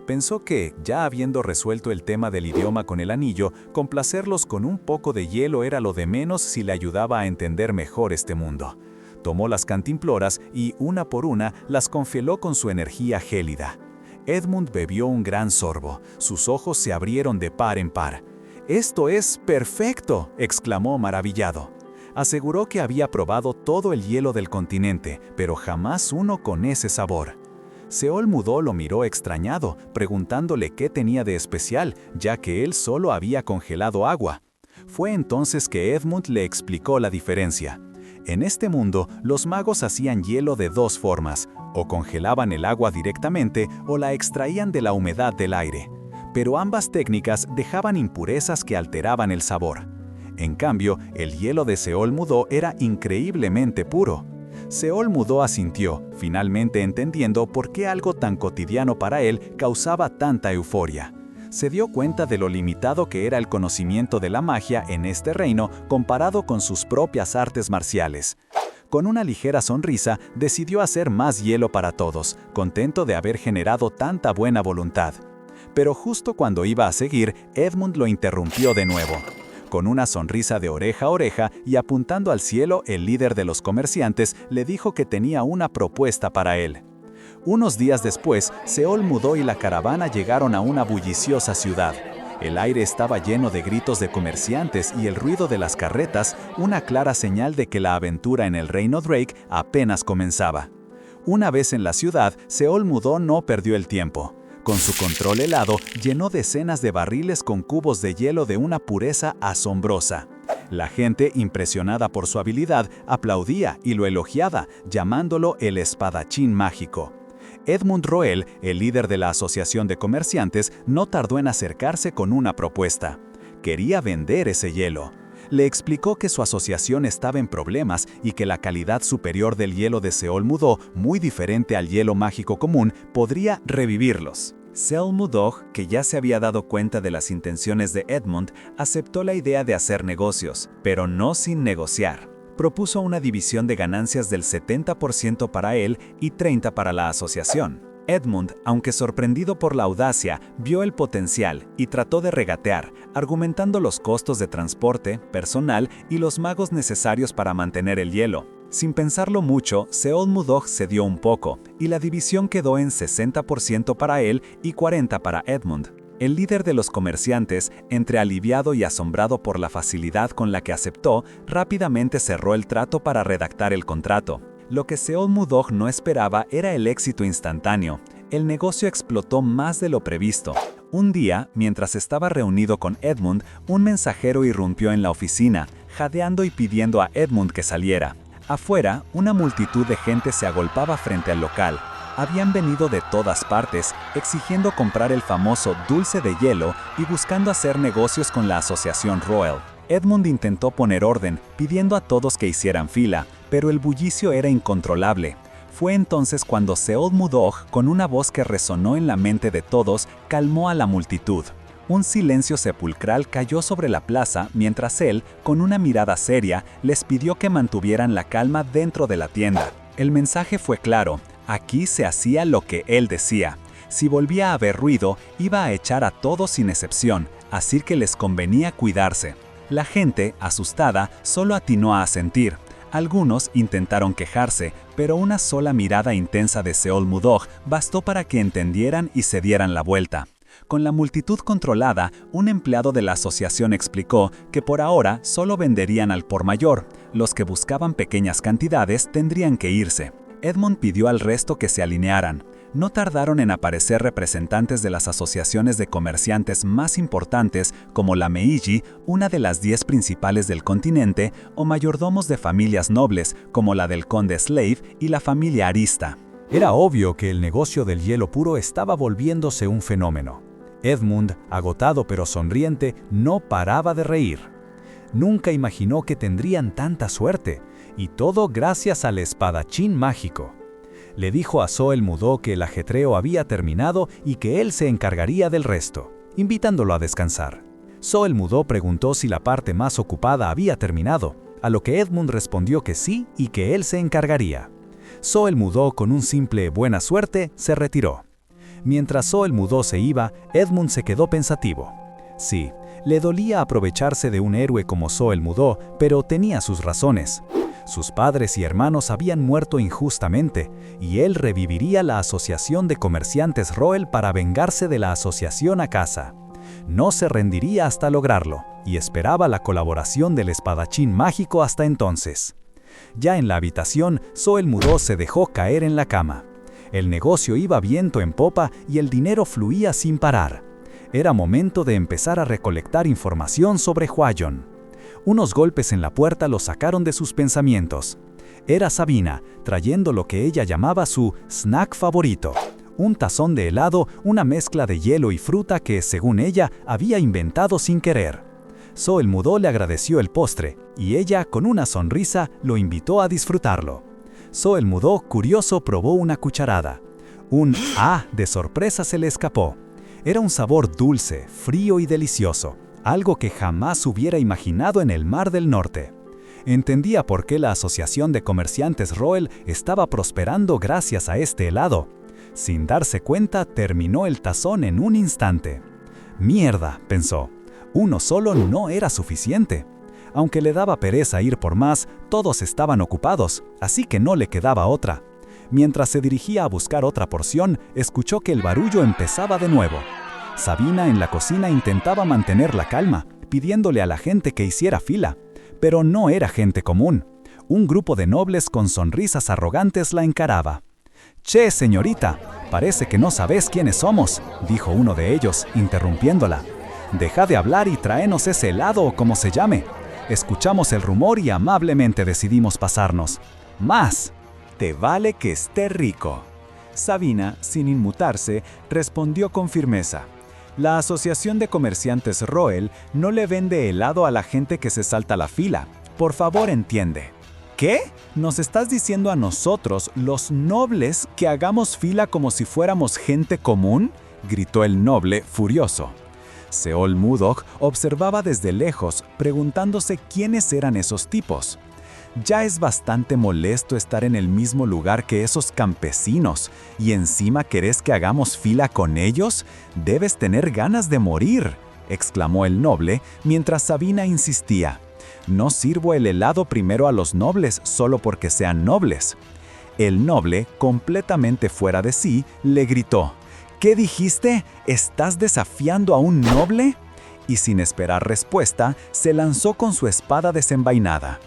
Pensó que, ya habiendo resuelto el tema del idioma con el anillo, complacerlos con un poco de hielo era lo de menos si le ayudaba a entender mejor este mundo. Tomó las cantimploras y, una por una, las congeló con su energía gélida. Edmund bebió un gran sorbo. Sus ojos se abrieron de par en par. «¡Esto es perfecto!», exclamó maravillado. Aseguró que había probado todo el hielo del continente, pero jamás uno con ese sabor. Seol Mudó lo miró extrañado, preguntándole qué tenía de especial, ya que él solo había congelado agua. Fue entonces que Edmund le explicó la diferencia. En este mundo, los magos hacían hielo de dos formas, o congelaban el agua directamente o la extraían de la humedad del aire. Pero ambas técnicas dejaban impurezas que alteraban el sabor. En cambio, el hielo de Seol Mudó era increíblemente puro. Seol Mudó asintió, finalmente entendiendo por qué algo tan cotidiano para él causaba tanta euforia. Se dio cuenta de lo limitado que era el conocimiento de la magia en este reino comparado con sus propias artes marciales. Con una ligera sonrisa, decidió hacer más hielo para todos, contento de haber generado tanta buena voluntad. Pero justo cuando iba a seguir, Edmund lo interrumpió de nuevo. Con una sonrisa de oreja a oreja y apuntando al cielo, el líder de los comerciantes le dijo que tenía una propuesta para él. Unos días después, Seol Mudó y la caravana llegaron a una bulliciosa ciudad. El aire estaba lleno de gritos de comerciantes y el ruido de las carretas, una clara señal de que la aventura en el reino Drake apenas comenzaba. Una vez en la ciudad, Seol Mudó no perdió el tiempo. Con su control helado, llenó decenas de barriles con cubos de hielo de una pureza asombrosa. La gente, impresionada por su habilidad, aplaudía y lo elogiaba, llamándolo el espadachín mágico. Edmund Roel, el líder de la Asociación de Comerciantes, no tardó en acercarse con una propuesta. Quería vender ese hielo. Le explicó que su asociación estaba en problemas y que la calidad superior del hielo de Seol Mudó, muy diferente al hielo mágico común, podría revivirlos. Seol Mudó, que ya se había dado cuenta de las intenciones de Edmund, aceptó la idea de hacer negocios, pero no sin negociar. Propuso una división de ganancias del 70% para él y 30% para la asociación. Edmund, aunque sorprendido por la audacia, vio el potencial y trató de regatear, argumentando los costos de transporte, personal y los magos necesarios para mantener el hielo. Sin pensarlo mucho, Seol Mudó cedió un poco, y la división quedó en 60% para él y 40% para Edmund. El líder de los comerciantes, entre aliviado y asombrado por la facilidad con la que aceptó, rápidamente cerró el trato para redactar el contrato. Lo que Seol Mudó no esperaba era el éxito instantáneo. El negocio explotó más de lo previsto. Un día, mientras estaba reunido con Edmund, un mensajero irrumpió en la oficina, jadeando y pidiendo a Edmund que saliera. Afuera, una multitud de gente se agolpaba frente al local. Habían venido de todas partes, exigiendo comprar el famoso dulce de hielo y buscando hacer negocios con la Asociación Roel. Edmund intentó poner orden, pidiendo a todos que hicieran fila, pero el bullicio era incontrolable. Fue entonces cuando Seol Mudó, con una voz que resonó en la mente de todos, calmó a la multitud. Un silencio sepulcral cayó sobre la plaza mientras él, con una mirada seria, les pidió que mantuvieran la calma dentro de la tienda. El mensaje fue claro: aquí se hacía lo que él decía. Si volvía a haber ruido, iba a echar a todos sin excepción, así que les convenía cuidarse. La gente, asustada, solo atinó a asentir. Algunos intentaron quejarse, pero una sola mirada intensa de Seol Mudó bastó para que entendieran y se dieran la vuelta. Con la multitud controlada, un empleado de la asociación explicó que por ahora solo venderían al por mayor. Los que buscaban pequeñas cantidades tendrían que irse. Edmund pidió al resto que se alinearan. No tardaron en aparecer representantes de las asociaciones de comerciantes más importantes como la Meiji, una de las 10 principales del continente, o mayordomos de familias nobles como la del conde Slave y la familia Arista. Era obvio que el negocio del hielo puro estaba volviéndose un fenómeno. Edmund, agotado pero sonriente, no paraba de reír. Nunca imaginó que tendrían tanta suerte, y todo gracias al espadachín mágico. Le dijo a Seol Mudó que el ajetreo había terminado y que él se encargaría del resto, invitándolo a descansar. Seol Mudó preguntó si la parte más ocupada había terminado, a lo que Edmund respondió que sí y que él se encargaría. Seol Mudó, con un simple buena suerte, se retiró. Mientras Soel mudó se iba, Edmund se quedó pensativo. Sí, le dolía aprovecharse de un héroe como Soel mudó, pero tenía sus razones. Sus padres y hermanos habían muerto injustamente, y él reviviría la Asociación de Comerciantes Roel para vengarse de la Asociación Akasa. No se rendiría hasta lograrlo, y esperaba la colaboración del espadachín mágico hasta entonces. Ya en la habitación, Soel mudó se dejó caer en la cama. El negocio iba viento en popa y el dinero fluía sin parar. Era momento de empezar a recolectar información sobre Hwayon. Unos golpes en la puerta lo sacaron de sus pensamientos. Era Sabina, trayendo lo que ella llamaba su snack favorito. Un tazón de helado, una mezcla de hielo y fruta que, según ella, había inventado sin querer. Soel mudó le agradeció el postre, y ella, con una sonrisa, lo invitó a disfrutarlo. Soel mudó, curioso, probó una cucharada. Un ¡ah! De sorpresa se le escapó. Era un sabor dulce, frío y delicioso, algo que jamás hubiera imaginado en el Mar del Norte. Entendía por qué la Asociación de Comerciantes Roel estaba prosperando gracias a este helado. Sin darse cuenta, terminó el tazón en un instante. «Mierda», pensó. Uno solo no era suficiente. Aunque le daba pereza ir por más, todos estaban ocupados, así que no le quedaba otra. Mientras se dirigía a buscar otra porción, escuchó que el barullo empezaba de nuevo. Sabina en la cocina intentaba mantener la calma, pidiéndole a la gente que hiciera fila. Pero no era gente común. Un grupo de nobles con sonrisas arrogantes la encaraba. «Che, señorita, parece que no sabes quiénes somos», dijo uno de ellos, interrumpiéndola. «Deja de hablar y tráenos ese helado o como se llame. Escuchamos el rumor y amablemente decidimos pasarnos. ¡Más! Te vale que esté rico». Sabina, sin inmutarse, respondió con firmeza. La Asociación de Comerciantes Roel no le vende helado a la gente que se salta la fila. Por favor, entiende. ¿Qué? ¿Nos estás diciendo a nosotros, los nobles, que hagamos fila como si fuéramos gente común?, gritó el noble, furioso. Seol Mudok observaba desde lejos, preguntándose quiénes eran esos tipos. Ya es bastante molesto estar en el mismo lugar que esos campesinos, y encima querés que hagamos fila con ellos. Debes tener ganas de morir, exclamó el noble, mientras Sabina insistía. No sirvo el helado primero a los nobles solo porque sean nobles. El noble, completamente fuera de sí, le gritó: «¿Qué dijiste? ¿Estás desafiando a un noble?». Y sin esperar respuesta, se lanzó con su espada desenvainada.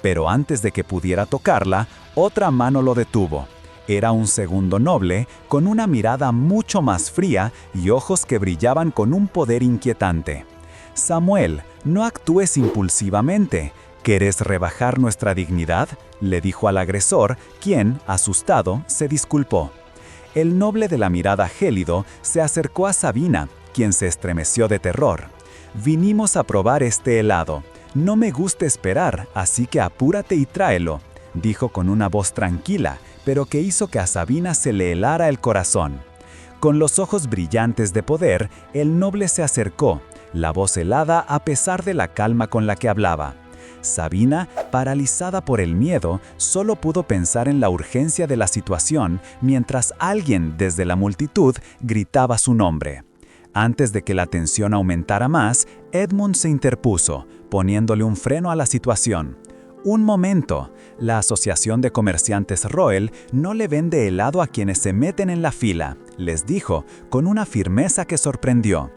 Pero antes de que pudiera tocarla, otra mano lo detuvo. Era un segundo noble, con una mirada mucho más fría y ojos que brillaban con un poder inquietante. «Samuel, no actúes impulsivamente. ¿Querés rebajar nuestra dignidad?», le dijo al agresor, quien, asustado, se disculpó. El noble de la mirada gélido se acercó a Sabina, quien se estremeció de terror. «Vinimos a probar este helado. No me gusta esperar, así que apúrate y tráelo», dijo con una voz tranquila, pero que hizo que a Sabina se le helara el corazón. Con los ojos brillantes de poder, el noble se acercó, la voz helada a pesar de la calma con la que hablaba. Sabina, paralizada por el miedo, solo pudo pensar en la urgencia de la situación mientras alguien desde la multitud gritaba su nombre. Antes de que la tensión aumentara más, Edmund se interpuso, poniéndole un freno a la situación. «Un momento, la Asociación de Comerciantes Roel no le vende helado a quienes se meten en la fila», les dijo, con una firmeza que sorprendió.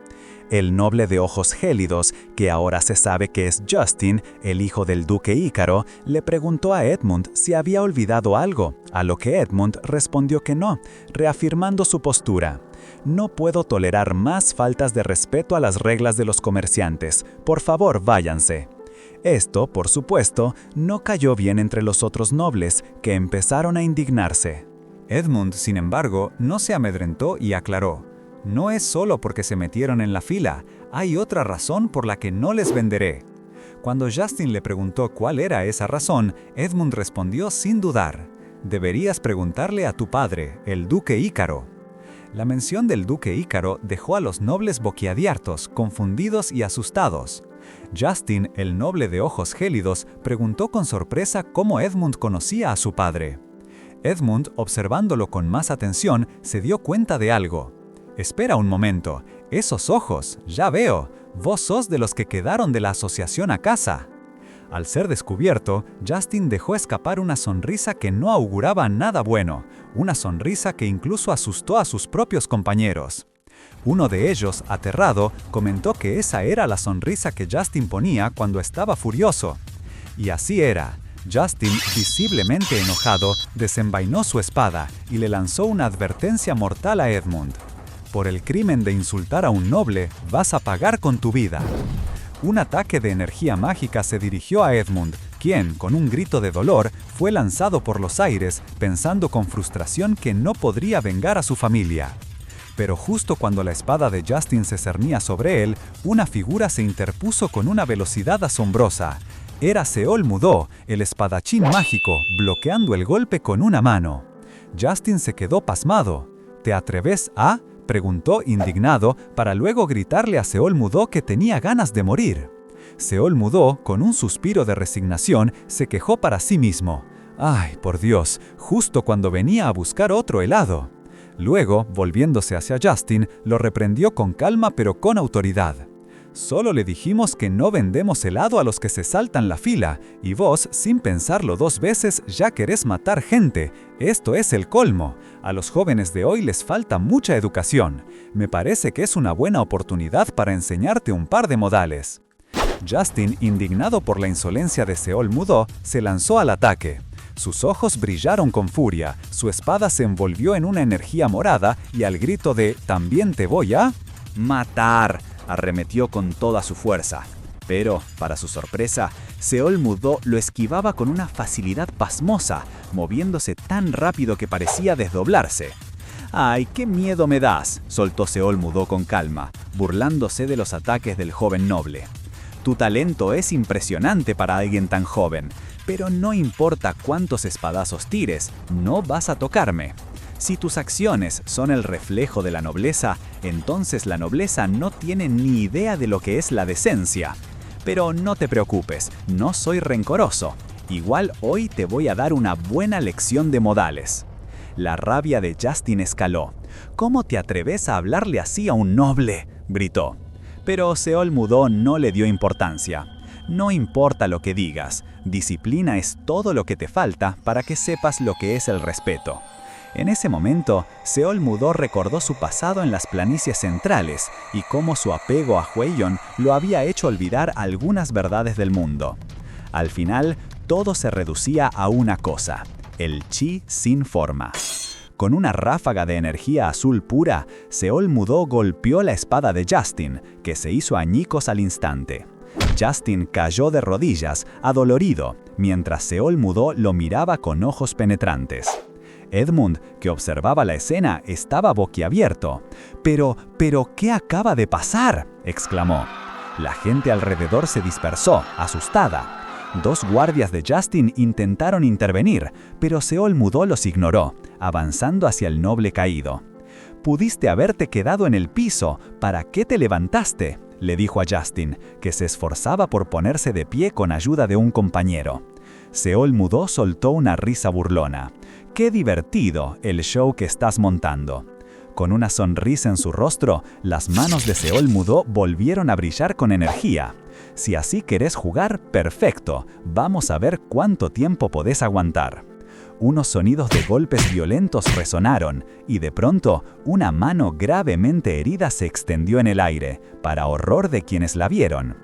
El noble de ojos gélidos, que ahora se sabe que es Justin, el hijo del duque Ícaro, le preguntó a Edmund si había olvidado algo, a lo que Edmund respondió que no, reafirmando su postura. «No puedo tolerar más faltas de respeto a las reglas de los comerciantes. Por favor, váyanse». Esto, por supuesto, no cayó bien entre los otros nobles, que empezaron a indignarse. Edmund, sin embargo, no se amedrentó y aclaró: «No es solo porque se metieron en la fila, hay otra razón por la que no les venderé». Cuando Justin le preguntó cuál era esa razón, Edmund respondió sin dudar: «Deberías preguntarle a tu padre, el duque Ícaro». La mención del duque Ícaro dejó a los nobles boquiabiertos, confundidos y asustados. Justin, el noble de ojos gélidos, preguntó con sorpresa cómo Edmund conocía a su padre. Edmund, observándolo con más atención, se dio cuenta de algo. Espera un momento, esos ojos, ya veo, vos sos de los que quedaron de la asociación a casa. Al ser descubierto, Justin dejó escapar una sonrisa que no auguraba nada bueno, una sonrisa que incluso asustó a sus propios compañeros. Uno de ellos, aterrado, comentó que esa era la sonrisa que Justin ponía cuando estaba furioso. Y así era. Justin, visiblemente enojado, desenvainó su espada y le lanzó una advertencia mortal a Edmund. Por el crimen de insultar a un noble, vas a pagar con tu vida. Un ataque de energía mágica se dirigió a Edmund, quien, con un grito de dolor, fue lanzado por los aires, pensando con frustración que no podría vengar a su familia. Pero justo cuando la espada de Justin se cernía sobre él, una figura se interpuso con una velocidad asombrosa. Era Seol Mudó, el espadachín mágico, bloqueando el golpe con una mano. Justin se quedó pasmado. ¿Te atreves a?, preguntó indignado, para luego gritarle a Seol Mudó que tenía ganas de morir. Seol Mudó, con un suspiro de resignación, se quejó para sí mismo. ¡Ay, por Dios! Justo cuando venía a buscar otro helado. Luego, volviéndose hacia Justin, lo reprendió con calma pero con autoridad. Solo le dijimos que no vendemos helado a los que se saltan la fila, y vos, sin pensarlo 2 veces, ya querés matar gente. Esto es el colmo. A los jóvenes de hoy les falta mucha educación. Me parece que es una buena oportunidad para enseñarte un par de modales. Justin, indignado por la insolencia de Seol Mudó, se lanzó al ataque. Sus ojos brillaron con furia, su espada se envolvió en una energía morada y al grito de «¿También te voy a?» ¡Matar!, arremetió con toda su fuerza. Pero, para su sorpresa, Seol Mudó lo esquivaba con una facilidad pasmosa, moviéndose tan rápido que parecía desdoblarse. ¡Ay, qué miedo me das!, soltó Seol Mudó con calma, burlándose de los ataques del joven noble. Tu talento es impresionante para alguien tan joven, pero no importa cuántos espadazos tires, no vas a tocarme. Si tus acciones son el reflejo de la nobleza, entonces la nobleza no tiene ni idea de lo que es la decencia. Pero no te preocupes, no soy rencoroso. Igual hoy te voy a dar una buena lección de modales. La rabia de Justin escaló. ¿Cómo te atreves a hablarle así a un noble?, gritó. Pero Seol Mudó no le dio importancia. No importa lo que digas, disciplina es todo lo que te falta para que sepas lo que es el respeto. En ese momento, Seol Mudó recordó su pasado en las planicies centrales y cómo su apego a Hueyon lo había hecho olvidar algunas verdades del mundo. Al final, todo se reducía a una cosa: el chi sin forma. Con una ráfaga de energía azul pura, Seol Mudó golpeó la espada de Justin, que se hizo añicos al instante. Justin cayó de rodillas, adolorido, mientras Seol Mudó lo miraba con ojos penetrantes. Edmund, que observaba la escena, estaba boquiabierto. «¿Pero qué acaba de pasar?», exclamó. La gente alrededor se dispersó, asustada. 2 guardias de Justin intentaron intervenir, pero Seol Mudó los ignoró, avanzando hacia el noble caído. «Pudiste haberte quedado en el piso, ¿para qué te levantaste?», le dijo a Justin, que se esforzaba por ponerse de pie con ayuda de un compañero. Seol Mudó soltó una risa burlona. «Qué divertido el show que estás montando». Con una sonrisa en su rostro, las manos de Seol Mudó volvieron a brillar con energía. «Si así querés jugar, perfecto. Vamos a ver cuánto tiempo podés aguantar». Unos sonidos de golpes violentos resonaron, y de pronto, una mano gravemente herida se extendió en el aire, para horror de quienes la vieron.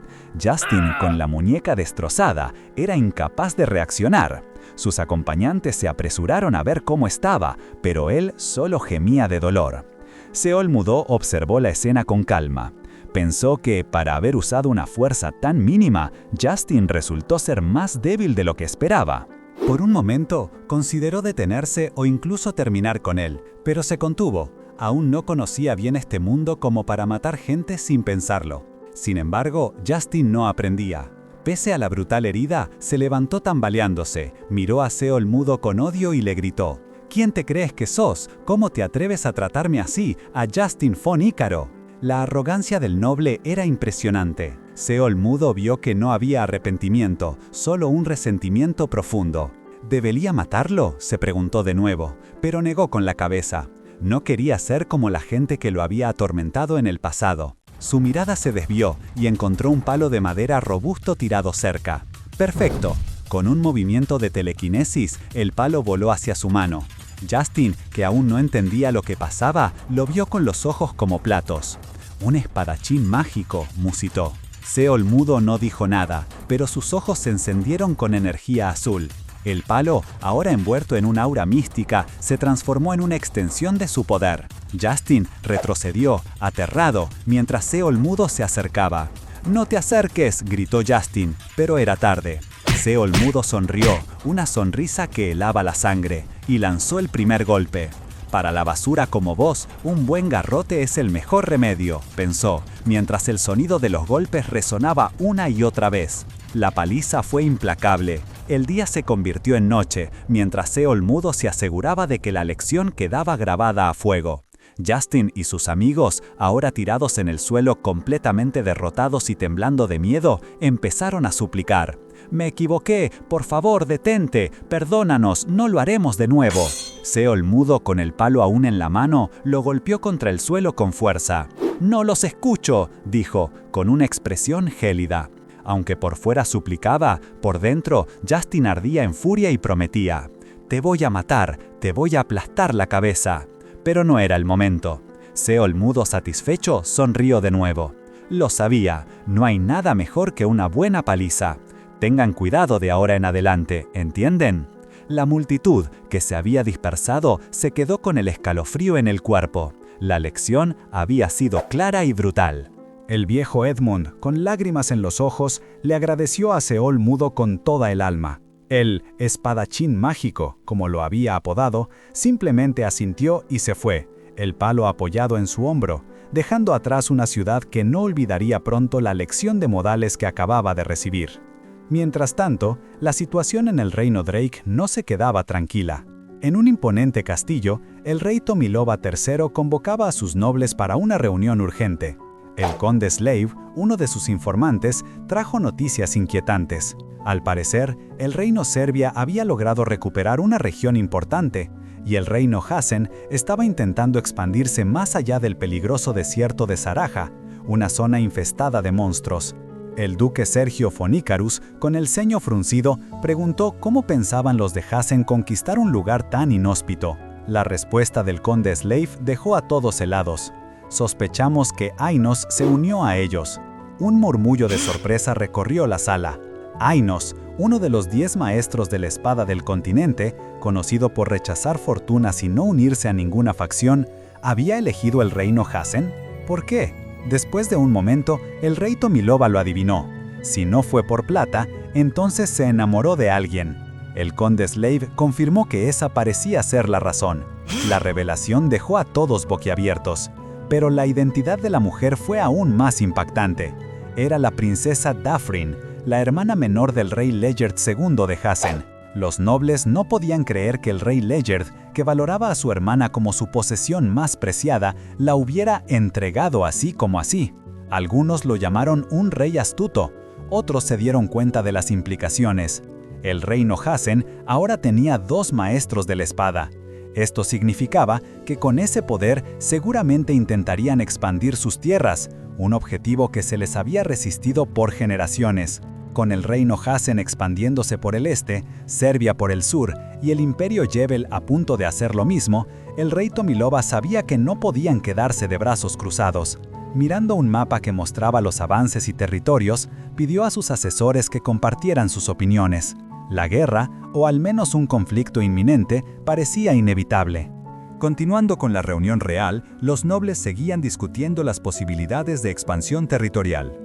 Justin, con la muñeca destrozada, era incapaz de reaccionar. Sus acompañantes se apresuraron a ver cómo estaba, pero él solo gemía de dolor. Seol Mudó observó la escena con calma. Pensó que, para haber usado una fuerza tan mínima, Justin resultó ser más débil de lo que esperaba. Por un momento, consideró detenerse o incluso terminar con él, pero se contuvo. Aún no conocía bien este mundo como para matar gente sin pensarlo. Sin embargo, Justin no aprendía. Pese a la brutal herida, se levantó tambaleándose, miró a Seol Mudó con odio y le gritó: «¿Quién te crees que sos? ¿Cómo te atreves a tratarme así, a Justin von Ícaro?». La arrogancia del noble era impresionante. Seol Mudó vio que no había arrepentimiento, solo un resentimiento profundo. ¿Debería matarlo?, se preguntó de nuevo, pero negó con la cabeza. No quería ser como la gente que lo había atormentado en el pasado. Su mirada se desvió y encontró un palo de madera robusto tirado cerca. ¡Perfecto! Con un movimiento de telequinesis, el palo voló hacia su mano. Justin, que aún no entendía lo que pasaba, lo vio con los ojos como platos. «Un espadachín mágico», musitó. Seol mudo no dijo nada, pero sus ojos se encendieron con energía azul. El palo, ahora envuelto en un aura mística, se transformó en una extensión de su poder. Justin retrocedió, aterrado, mientras Seol mudo se acercaba. «¡No te acerques!», gritó Justin, pero era tarde. Seol mudo sonrió, una sonrisa que helaba la sangre, y lanzó el primer golpe. «Para la basura como vos, un buen garrote es el mejor remedio», pensó, mientras el sonido de los golpes resonaba una y otra vez. La paliza fue implacable. El día se convirtió en noche, mientras Seol mudo se aseguraba de que la lección quedaba grabada a fuego. Justin y sus amigos, ahora tirados en el suelo completamente derrotados y temblando de miedo, empezaron a suplicar. «Me equivoqué, por favor, detente, perdónanos, no lo haremos de nuevo». Seol mudo, con el palo aún en la mano, lo golpeó contra el suelo con fuerza. «No los escucho», dijo, con una expresión gélida. Aunque por fuera suplicaba, por dentro Justin ardía en furia y prometía. «Te voy a matar, te voy a aplastar la cabeza». Pero no era el momento. Seol mudo satisfecho sonrió de nuevo. Lo sabía, no hay nada mejor que una buena paliza. Tengan cuidado de ahora en adelante, ¿entienden? La multitud, que se había dispersado, se quedó con el escalofrío en el cuerpo. La lección había sido clara y brutal. El viejo Edmund, con lágrimas en los ojos, le agradeció a Seol mudo con toda el alma. El espadachín mágico, como lo había apodado, simplemente asintió y se fue, el palo apoyado en su hombro, dejando atrás una ciudad que no olvidaría pronto la lección de modales que acababa de recibir. Mientras tanto, la situación en el reino Drake no se quedaba tranquila. En un imponente castillo, el rey Tomiloba III convocaba a sus nobles para una reunión urgente. El conde Slave, uno de sus informantes, trajo noticias inquietantes. Al parecer, el reino Serbia había logrado recuperar una región importante, y el reino Hasen estaba intentando expandirse más allá del peligroso desierto de Saraja, una zona infestada de monstruos. El duque Sergio Fonícarus, con el ceño fruncido, preguntó cómo pensaban los de Hasen conquistar un lugar tan inhóspito. La respuesta del conde Slave dejó a todos helados. Sospechamos que Ainos se unió a ellos. Un murmullo de sorpresa recorrió la sala. Ainos, uno de los 10 maestros de la espada del continente, conocido por rechazar fortunas y no unirse a ninguna facción, ¿había elegido el reino Hasen? ¿Por qué? Después de un momento, el rey Tomiloba lo adivinó. Si no fue por plata, entonces se enamoró de alguien. El conde Slave confirmó que esa parecía ser la razón. La revelación dejó a todos boquiabiertos. Pero la identidad de la mujer fue aún más impactante. Era la princesa Dafrin, la hermana menor del rey Legerd II de Hasen. Los nobles no podían creer que el rey Legerd, que valoraba a su hermana como su posesión más preciada, la hubiera entregado así como así. Algunos lo llamaron un rey astuto, otros se dieron cuenta de las implicaciones. El reino Hasen ahora tenía 2 maestros de la espada. Esto significaba que con ese poder seguramente intentarían expandir sus tierras, un objetivo que se les había resistido por generaciones. Con el reino Hasen expandiéndose por el este, Serbia por el sur y el imperio Jebel a punto de hacer lo mismo, el rey Tomiloba sabía que no podían quedarse de brazos cruzados. Mirando un mapa que mostraba los avances y territorios, pidió a sus asesores que compartieran sus opiniones. La guerra, o al menos un conflicto inminente, parecía inevitable. Continuando con la reunión real, los nobles seguían discutiendo las posibilidades de expansión territorial.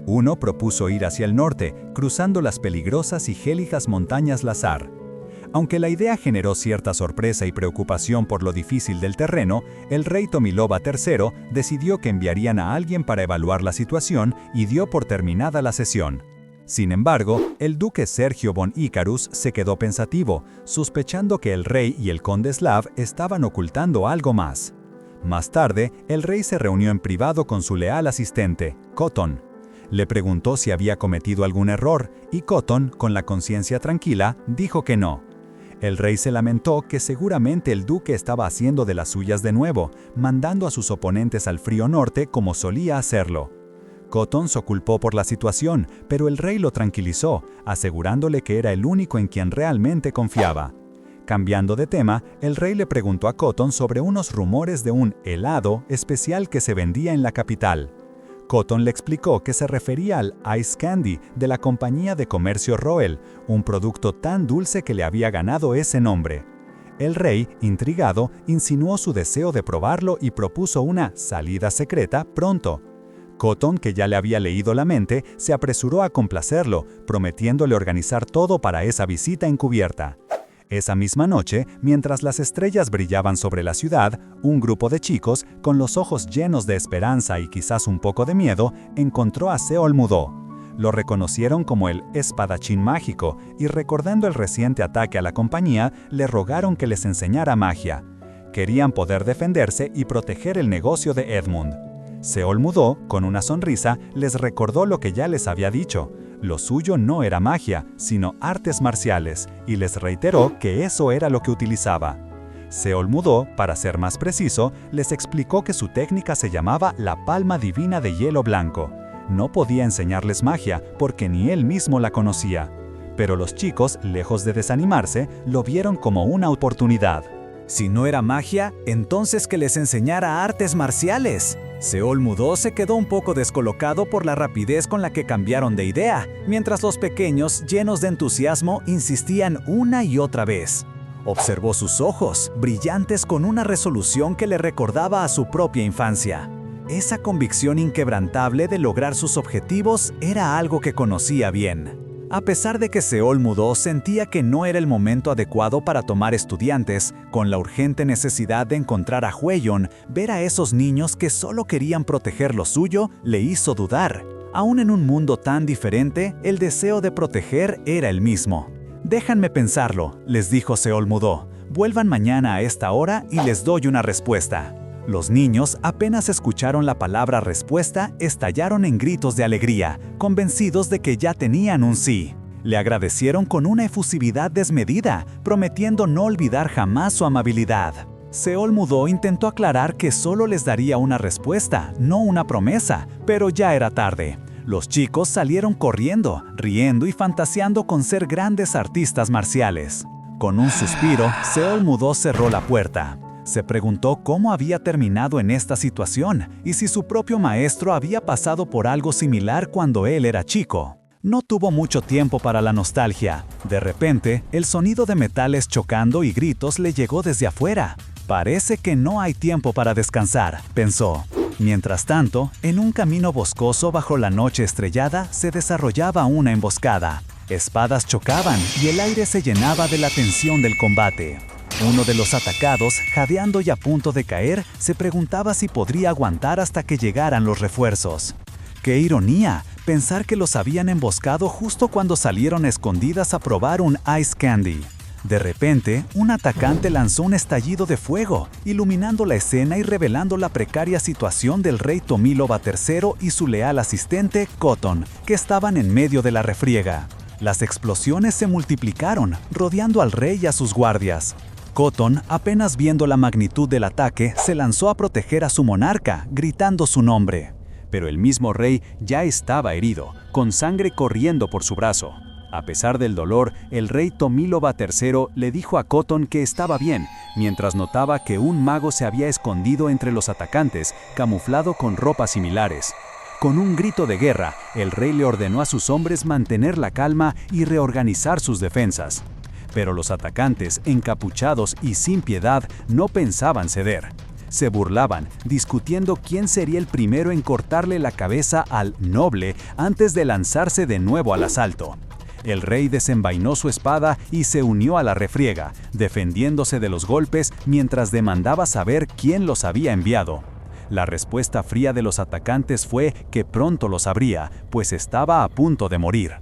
Uno propuso ir hacia el norte, cruzando las peligrosas y gélidas montañas Lazar. Aunque la idea generó cierta sorpresa y preocupación por lo difícil del terreno, el rey Tomiloba III decidió que enviarían a alguien para evaluar la situación y dio por terminada la sesión. Sin embargo, el duque Sergio von Icarus se quedó pensativo, sospechando que el rey y el conde Slav estaban ocultando algo más. Más tarde, el rey se reunió en privado con su leal asistente, Cotton. Le preguntó si había cometido algún error, y Cotton, con la conciencia tranquila, dijo que no. El rey se lamentó que seguramente el duque estaba haciendo de las suyas de nuevo, mandando a sus oponentes al frío norte como solía hacerlo. Cotton se culpó por la situación, pero el rey lo tranquilizó, asegurándole que era el único en quien realmente confiaba. Cambiando de tema, el rey le preguntó a Cotton sobre unos rumores de un helado especial que se vendía en la capital. Cotton le explicó que se refería al Ice Candy de la compañía de comercio Roel, un producto tan dulce que le había ganado ese nombre. El rey, intrigado, insinuó su deseo de probarlo y propuso una salida secreta pronto. Cotton, que ya le había leído la mente, se apresuró a complacerlo, prometiéndole organizar todo para esa visita encubierta. Esa misma noche, mientras las estrellas brillaban sobre la ciudad, un grupo de chicos, con los ojos llenos de esperanza y quizás un poco de miedo, encontró a Seol Mudó. Lo reconocieron como el espadachín mágico y, recordando el reciente ataque a la compañía, le rogaron que les enseñara magia. Querían poder defenderse y proteger el negocio de Edmund. Seol Mudó, con una sonrisa, les recordó lo que ya les había dicho. Lo suyo no era magia, sino artes marciales, y les reiteró que eso era lo que utilizaba. Seol Mudó, para ser más preciso, les explicó que su técnica se llamaba la palma divina de hielo blanco. No podía enseñarles magia porque ni él mismo la conocía. Pero los chicos, lejos de desanimarse, lo vieron como una oportunidad. Si no era magia, entonces que les enseñara artes marciales. Seol Mudó se quedó un poco descolocado por la rapidez con la que cambiaron de idea, mientras los pequeños, llenos de entusiasmo, insistían una y otra vez. Observó sus ojos, brillantes con una resolución que le recordaba a su propia infancia. Esa convicción inquebrantable de lograr sus objetivos era algo que conocía bien. A pesar de que Seol Mudó sentía que no era el momento adecuado para tomar estudiantes, con la urgente necesidad de encontrar a Hweyeon, ver a esos niños que solo querían proteger lo suyo le hizo dudar. Aún en un mundo tan diferente, el deseo de proteger era el mismo. «Déjanme pensarlo», les dijo Seol Mudó. «Vuelvan mañana a esta hora y les doy una respuesta». Los niños, apenas escucharon la palabra respuesta, estallaron en gritos de alegría, convencidos de que ya tenían un sí. Le agradecieron con una efusividad desmedida, prometiendo no olvidar jamás su amabilidad. Seol Mudó intentó aclarar que solo les daría una respuesta, no una promesa, pero ya era tarde. Los chicos salieron corriendo, riendo y fantaseando con ser grandes artistas marciales. Con un suspiro, Seol Mudó cerró la puerta. Se preguntó cómo había terminado en esta situación y si su propio maestro había pasado por algo similar cuando él era chico. No tuvo mucho tiempo para la nostalgia. De repente, el sonido de metales chocando y gritos le llegó desde afuera. Parece que no hay tiempo para descansar, pensó. Mientras tanto, en un camino boscoso bajo la noche estrellada se desarrollaba una emboscada. Espadas chocaban y el aire se llenaba de la tensión del combate. Uno de los atacados, jadeando y a punto de caer, se preguntaba si podría aguantar hasta que llegaran los refuerzos. ¡Qué ironía! Pensar que los habían emboscado justo cuando salieron escondidas a probar un Ice Candy. De repente, un atacante lanzó un estallido de fuego, iluminando la escena y revelando la precaria situación del rey Tomiloba III y su leal asistente, Cotton, que estaban en medio de la refriega. Las explosiones se multiplicaron, rodeando al rey y a sus guardias. Cotton, apenas viendo la magnitud del ataque, se lanzó a proteger a su monarca, gritando su nombre. Pero el mismo rey ya estaba herido, con sangre corriendo por su brazo. A pesar del dolor, el rey Tomiloba III le dijo a Cotton que estaba bien, mientras notaba que un mago se había escondido entre los atacantes, camuflado con ropas similares. Con un grito de guerra, el rey le ordenó a sus hombres mantener la calma y reorganizar sus defensas. Pero los atacantes, encapuchados y sin piedad, no pensaban ceder. Se burlaban, discutiendo quién sería el primero en cortarle la cabeza al noble antes de lanzarse de nuevo al asalto. El rey desenvainó su espada y se unió a la refriega, defendiéndose de los golpes mientras demandaba saber quién los había enviado. La respuesta fría de los atacantes fue que pronto lo sabría, pues estaba a punto de morir.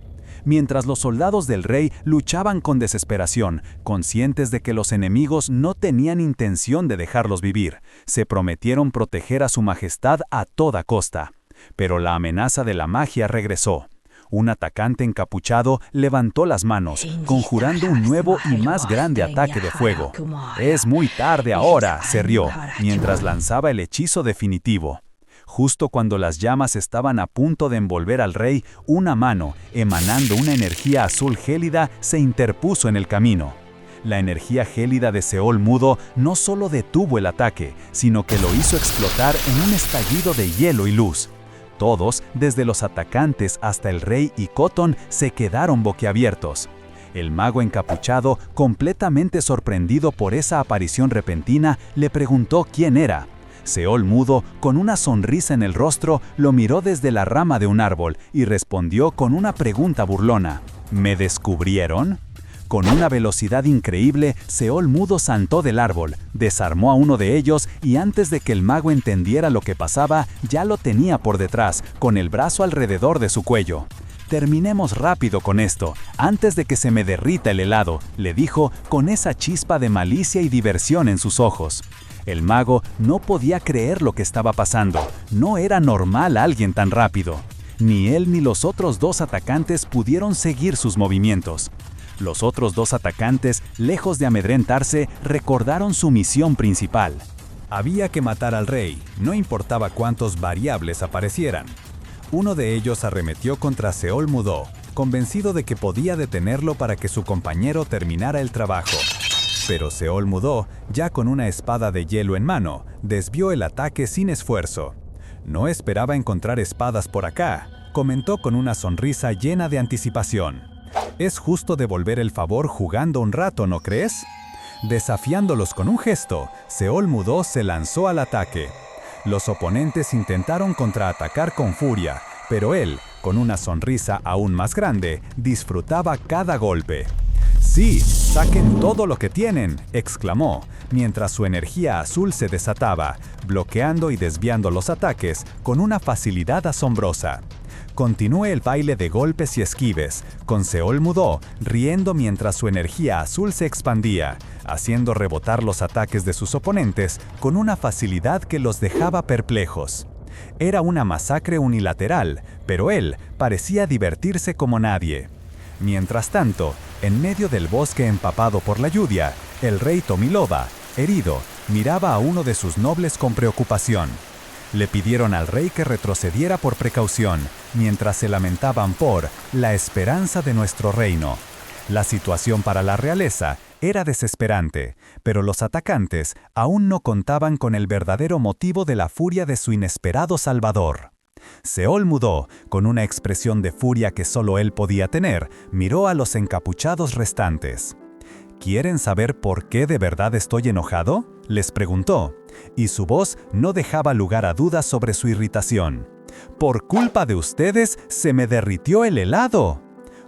Mientras los soldados del rey luchaban con desesperación, conscientes de que los enemigos no tenían intención de dejarlos vivir, se prometieron proteger a su majestad a toda costa. Pero la amenaza de la magia regresó. Un atacante encapuchado levantó las manos, conjurando un nuevo y más grande ataque de fuego. «Es muy tarde ahora», se rió, mientras lanzaba el hechizo definitivo. Justo cuando las llamas estaban a punto de envolver al rey, una mano, emanando una energía azul gélida, se interpuso en el camino. La energía gélida de Seol Mudo no solo detuvo el ataque, sino que lo hizo explotar en un estallido de hielo y luz. Todos, desde los atacantes hasta el rey y Cotton, se quedaron boquiabiertos. El mago encapuchado, completamente sorprendido por esa aparición repentina, le preguntó quién era. Seol Mudo, con una sonrisa en el rostro, lo miró desde la rama de un árbol y respondió con una pregunta burlona. ¿Me descubrieron? Con una velocidad increíble, Seol Mudo saltó del árbol, desarmó a uno de ellos y antes de que el mago entendiera lo que pasaba, ya lo tenía por detrás, con el brazo alrededor de su cuello. «Terminemos rápido con esto, antes de que se me derrita el helado», le dijo con esa chispa de malicia y diversión en sus ojos. El mago no podía creer lo que estaba pasando. No era normal alguien tan rápido. Ni él ni los otros dos atacantes pudieron seguir sus movimientos. Los otros dos atacantes, lejos de amedrentarse, recordaron su misión principal. Había que matar al rey, no importaba cuántos variables aparecieran. Uno de ellos arremetió contra Seol Mudo, convencido de que podía detenerlo para que su compañero terminara el trabajo. Pero Seol Mudo, ya con una espada de hielo en mano, desvió el ataque sin esfuerzo. «No esperaba encontrar espadas por acá», comentó con una sonrisa llena de anticipación. «Es justo devolver el favor jugando un rato, ¿no crees?». Desafiándolos con un gesto, Seol Mudo se lanzó al ataque. Los oponentes intentaron contraatacar con furia, pero él, con una sonrisa aún más grande, disfrutaba cada golpe. «Sí, saquen todo lo que tienen», exclamó, mientras su energía azul se desataba, bloqueando y desviando los ataques con una facilidad asombrosa. Continúe el baile de golpes y esquives, con Seol Mudo riendo mientras su energía azul se expandía, haciendo rebotar los ataques de sus oponentes con una facilidad que los dejaba perplejos. Era una masacre unilateral, pero él parecía divertirse como nadie. Mientras tanto, en medio del bosque empapado por la lluvia, el rey Tomiloba, herido, miraba a uno de sus nobles con preocupación. Le pidieron al rey que retrocediera por precaución, mientras se lamentaban por la esperanza de nuestro reino. La situación para la realeza era desesperante, pero los atacantes aún no contaban con el verdadero motivo de la furia de su inesperado salvador. Seol Mudo, con una expresión de furia que solo él podía tener, miró a los encapuchados restantes. «¿Quieren saber por qué de verdad estoy enojado?», les preguntó, y su voz no dejaba lugar a dudas sobre su irritación. «Por culpa de ustedes se me derritió el helado».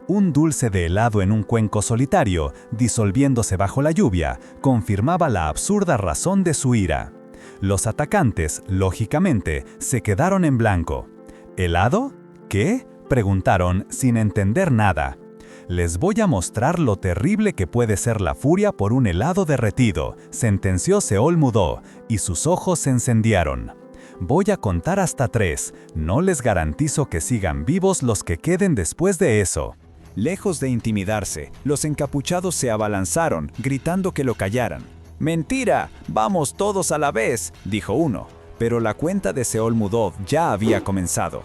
Un dulce de helado en un cuenco solitario, disolviéndose bajo la lluvia, confirmaba la absurda razón de su ira. Los atacantes, lógicamente, se quedaron en blanco. «¿Helado? ¿Qué?», preguntaron sin entender nada. «Les voy a mostrar lo terrible que puede ser la furia por un helado derretido», sentenció Seol Mudo, y sus ojos se encendiaron. «Voy a contar hasta 3. No les garantizo que sigan vivos los que queden después de eso». Lejos de intimidarse, los encapuchados se abalanzaron, gritando que lo callaran. «¡Mentira! ¡Vamos todos a la vez!», dijo uno, pero la cuenta de Seol Mudo ya había comenzado.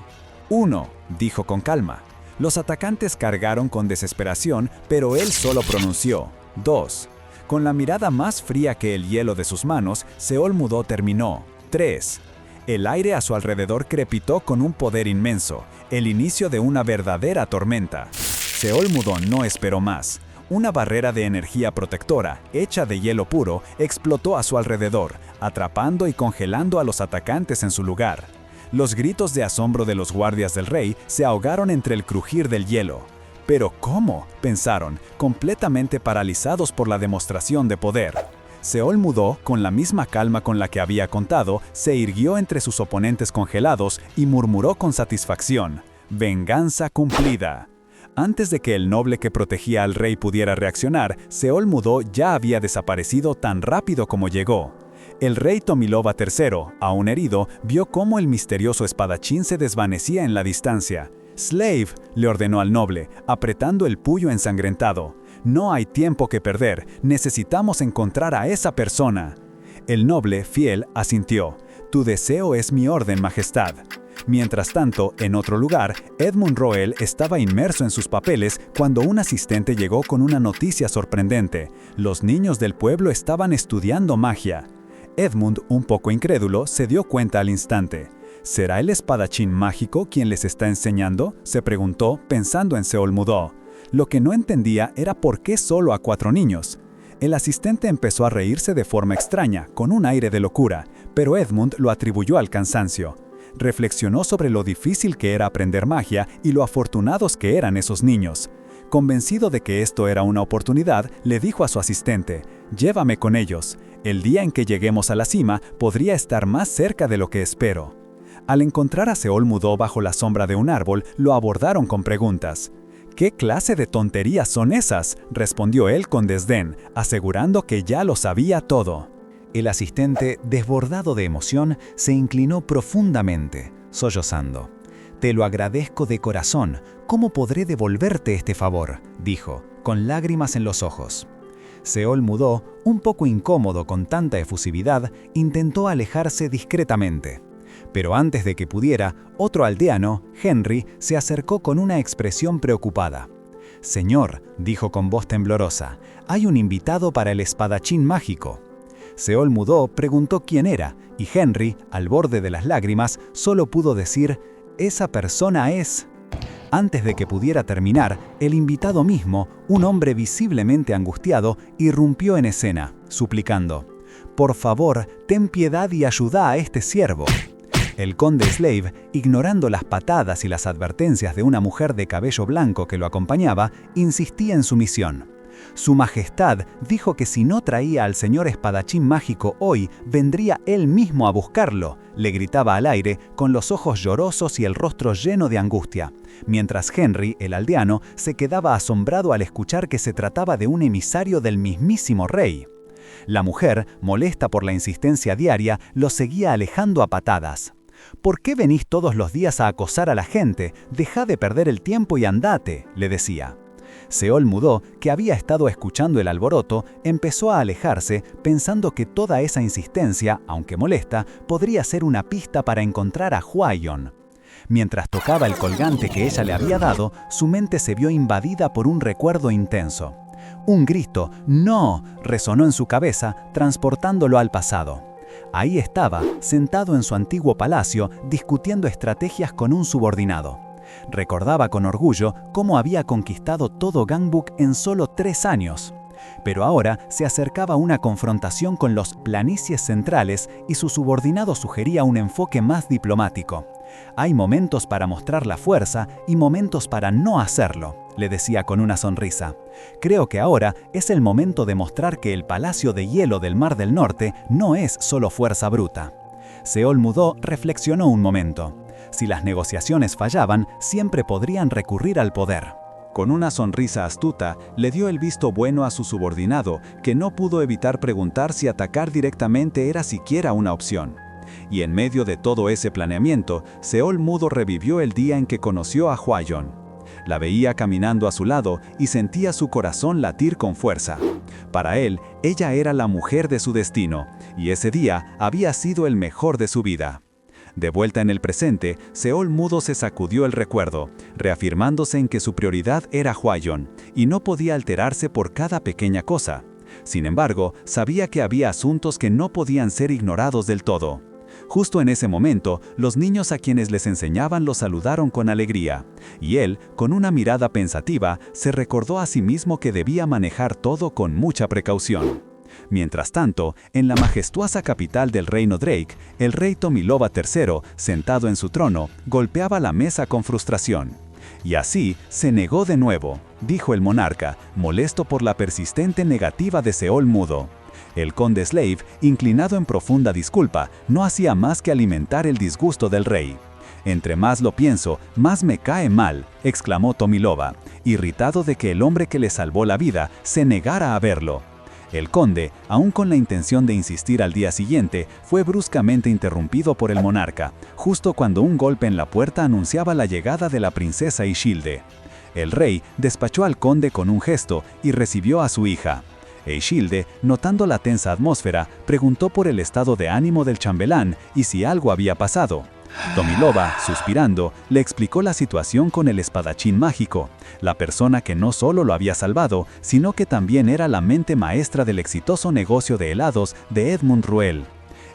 «1», dijo con calma. Los atacantes cargaron con desesperación, pero él solo pronunció 2. Con la mirada más fría que el hielo de sus manos, Seol Mudo terminó 3. El aire a su alrededor crepitó con un poder inmenso, el inicio de una verdadera tormenta. Seol Mudo no esperó más. Una barrera de energía protectora, hecha de hielo puro, explotó a su alrededor, atrapando y congelando a los atacantes en su lugar. Los gritos de asombro de los guardias del rey se ahogaron entre el crujir del hielo. «¿Pero cómo?», pensaron, completamente paralizados por la demostración de poder. Seol Mudo, con la misma calma con la que había contado, se irguió entre sus oponentes congelados y murmuró con satisfacción: «Venganza cumplida». Antes de que el noble que protegía al rey pudiera reaccionar, Seol Mudo ya había desaparecido tan rápido como llegó. El rey Tomiloba III, aún herido, vio cómo el misterioso espadachín se desvanecía en la distancia. «Slave», le ordenó al noble, apretando el puño ensangrentado. «No hay tiempo que perder, necesitamos encontrar a esa persona». El noble, fiel, asintió. «Tu deseo es mi orden, majestad». Mientras tanto, en otro lugar, Edmund Roell estaba inmerso en sus papeles cuando un asistente llegó con una noticia sorprendente. Los niños del pueblo estaban estudiando magia. Edmund, un poco incrédulo, se dio cuenta al instante. ¿Será el espadachín mágico quien les está enseñando?, se preguntó, pensando en Seol Mudó. Lo que no entendía era por qué solo a 4 niños. El asistente empezó a reírse de forma extraña, con un aire de locura, pero Edmund lo atribuyó al cansancio. Reflexionó sobre lo difícil que era aprender magia y lo afortunados que eran esos niños. Convencido de que esto era una oportunidad, le dijo a su asistente: «Llévame con ellos. El día en que lleguemos a la cima podría estar más cerca de lo que espero». Al encontrar a Seol Mudó bajo la sombra de un árbol, lo abordaron con preguntas. «¿Qué clase de tonterías son esas?», respondió él con desdén, asegurando que ya lo sabía todo. El asistente, desbordado de emoción, se inclinó profundamente, sollozando. «Te lo agradezco de corazón. ¿Cómo podré devolverte este favor?», dijo, con lágrimas en los ojos. Seol Mudó, un poco incómodo con tanta efusividad, intentó alejarse discretamente. Pero antes de que pudiera, otro aldeano, Henry, se acercó con una expresión preocupada. «Señor», dijo con voz temblorosa, «hay un invitado para el espadachín mágico». Seol Mudó preguntó quién era, y Henry, al borde de las lágrimas, solo pudo decir: «Esa persona es». Antes de que pudiera terminar, el invitado mismo, un hombre visiblemente angustiado, irrumpió en escena, suplicando: «Por favor, ten piedad y ayuda a este siervo». El conde Slave, ignorando las patadas y las advertencias de una mujer de cabello blanco que lo acompañaba, insistía en su misión. Su majestad dijo que si no traía al señor espadachín mágico hoy, vendría él mismo a buscarlo, le gritaba al aire, con los ojos llorosos y el rostro lleno de angustia, mientras Henry, el aldeano, se quedaba asombrado al escuchar que se trataba de un emisario del mismísimo rey. La mujer, molesta por la insistencia diaria, lo seguía alejando a patadas. «¿Por qué venís todos los días a acosar a la gente? Deja de perder el tiempo y andate», le decía. Seol Mudó, que había estado escuchando el alboroto, empezó a alejarse, pensando que toda esa insistencia, aunque molesta, podría ser una pista para encontrar a Hwayon. Mientras tocaba el colgante que ella le había dado, su mente se vio invadida por un recuerdo intenso. Un grito «¡No!» resonó en su cabeza, transportándolo al pasado. Ahí estaba, sentado en su antiguo palacio, discutiendo estrategias con un subordinado. Recordaba con orgullo cómo había conquistado todo Gangbuk en solo 3 años. Pero ahora se acercaba una confrontación con los planicies centrales y su subordinado sugería un enfoque más diplomático. «Hay momentos para mostrar la fuerza y momentos para no hacerlo», le decía con una sonrisa. «Creo que ahora es el momento de mostrar que el Palacio de Hielo del Mar del Norte no es solo fuerza bruta». Seol Mudó reflexionó un momento. Si las negociaciones fallaban, siempre podrían recurrir al poder. Con una sonrisa astuta, le dio el visto bueno a su subordinado, que no pudo evitar preguntar si atacar directamente era siquiera una opción. Y en medio de todo ese planeamiento, Seol Mudó revivió el día en que conoció a Hwayon. La veía caminando a su lado y sentía su corazón latir con fuerza. Para él, ella era la mujer de su destino, y ese día había sido el mejor de su vida. De vuelta en el presente, Seol Mudó se sacudió el recuerdo, reafirmándose en que su prioridad era Hwayon, y no podía alterarse por cada pequeña cosa. Sin embargo, sabía que había asuntos que no podían ser ignorados del todo. Justo en ese momento, los niños a quienes les enseñaban lo saludaron con alegría, y él, con una mirada pensativa, se recordó a sí mismo que debía manejar todo con mucha precaución. Mientras tanto, en la majestuosa capital del reino Drake, el rey Tomiloba III, sentado en su trono, golpeaba la mesa con frustración. «Y así se negó de nuevo», dijo el monarca, molesto por la persistente negativa de Seol Mudó. El conde Slave, inclinado en profunda disculpa, no hacía más que alimentar el disgusto del rey. «Entre más lo pienso, más me cae mal», exclamó Tomiloba, irritado de que el hombre que le salvó la vida se negara a verlo. El conde, aún con la intención de insistir al día siguiente, fue bruscamente interrumpido por el monarca, justo cuando un golpe en la puerta anunciaba la llegada de la princesa Ishilde. El rey despachó al conde con un gesto y recibió a su hija. Ishilde, notando la tensa atmósfera, preguntó por el estado de ánimo del chambelán y si algo había pasado. Tomiloba, suspirando, le explicó la situación con el espadachín mágico, la persona que no solo lo había salvado, sino que también era la mente maestra del exitoso negocio de helados de Edmund Ruel.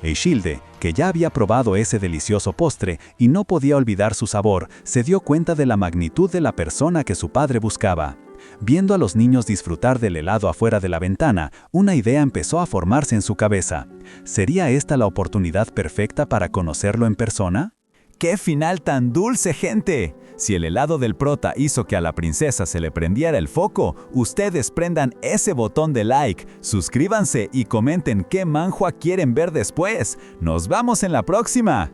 Ishilde, que ya había probado ese delicioso postre y no podía olvidar su sabor, se dio cuenta de la magnitud de la persona que su padre buscaba. Viendo a los niños disfrutar del helado afuera de la ventana, una idea empezó a formarse en su cabeza. ¿Sería esta la oportunidad perfecta para conocerlo en persona? ¡Qué final tan dulce, gente! Si el helado del prota hizo que a la princesa se le prendiera el foco, ustedes prendan ese botón de like, suscríbanse y comenten qué manhwa quieren ver después. ¡Nos vamos en la próxima!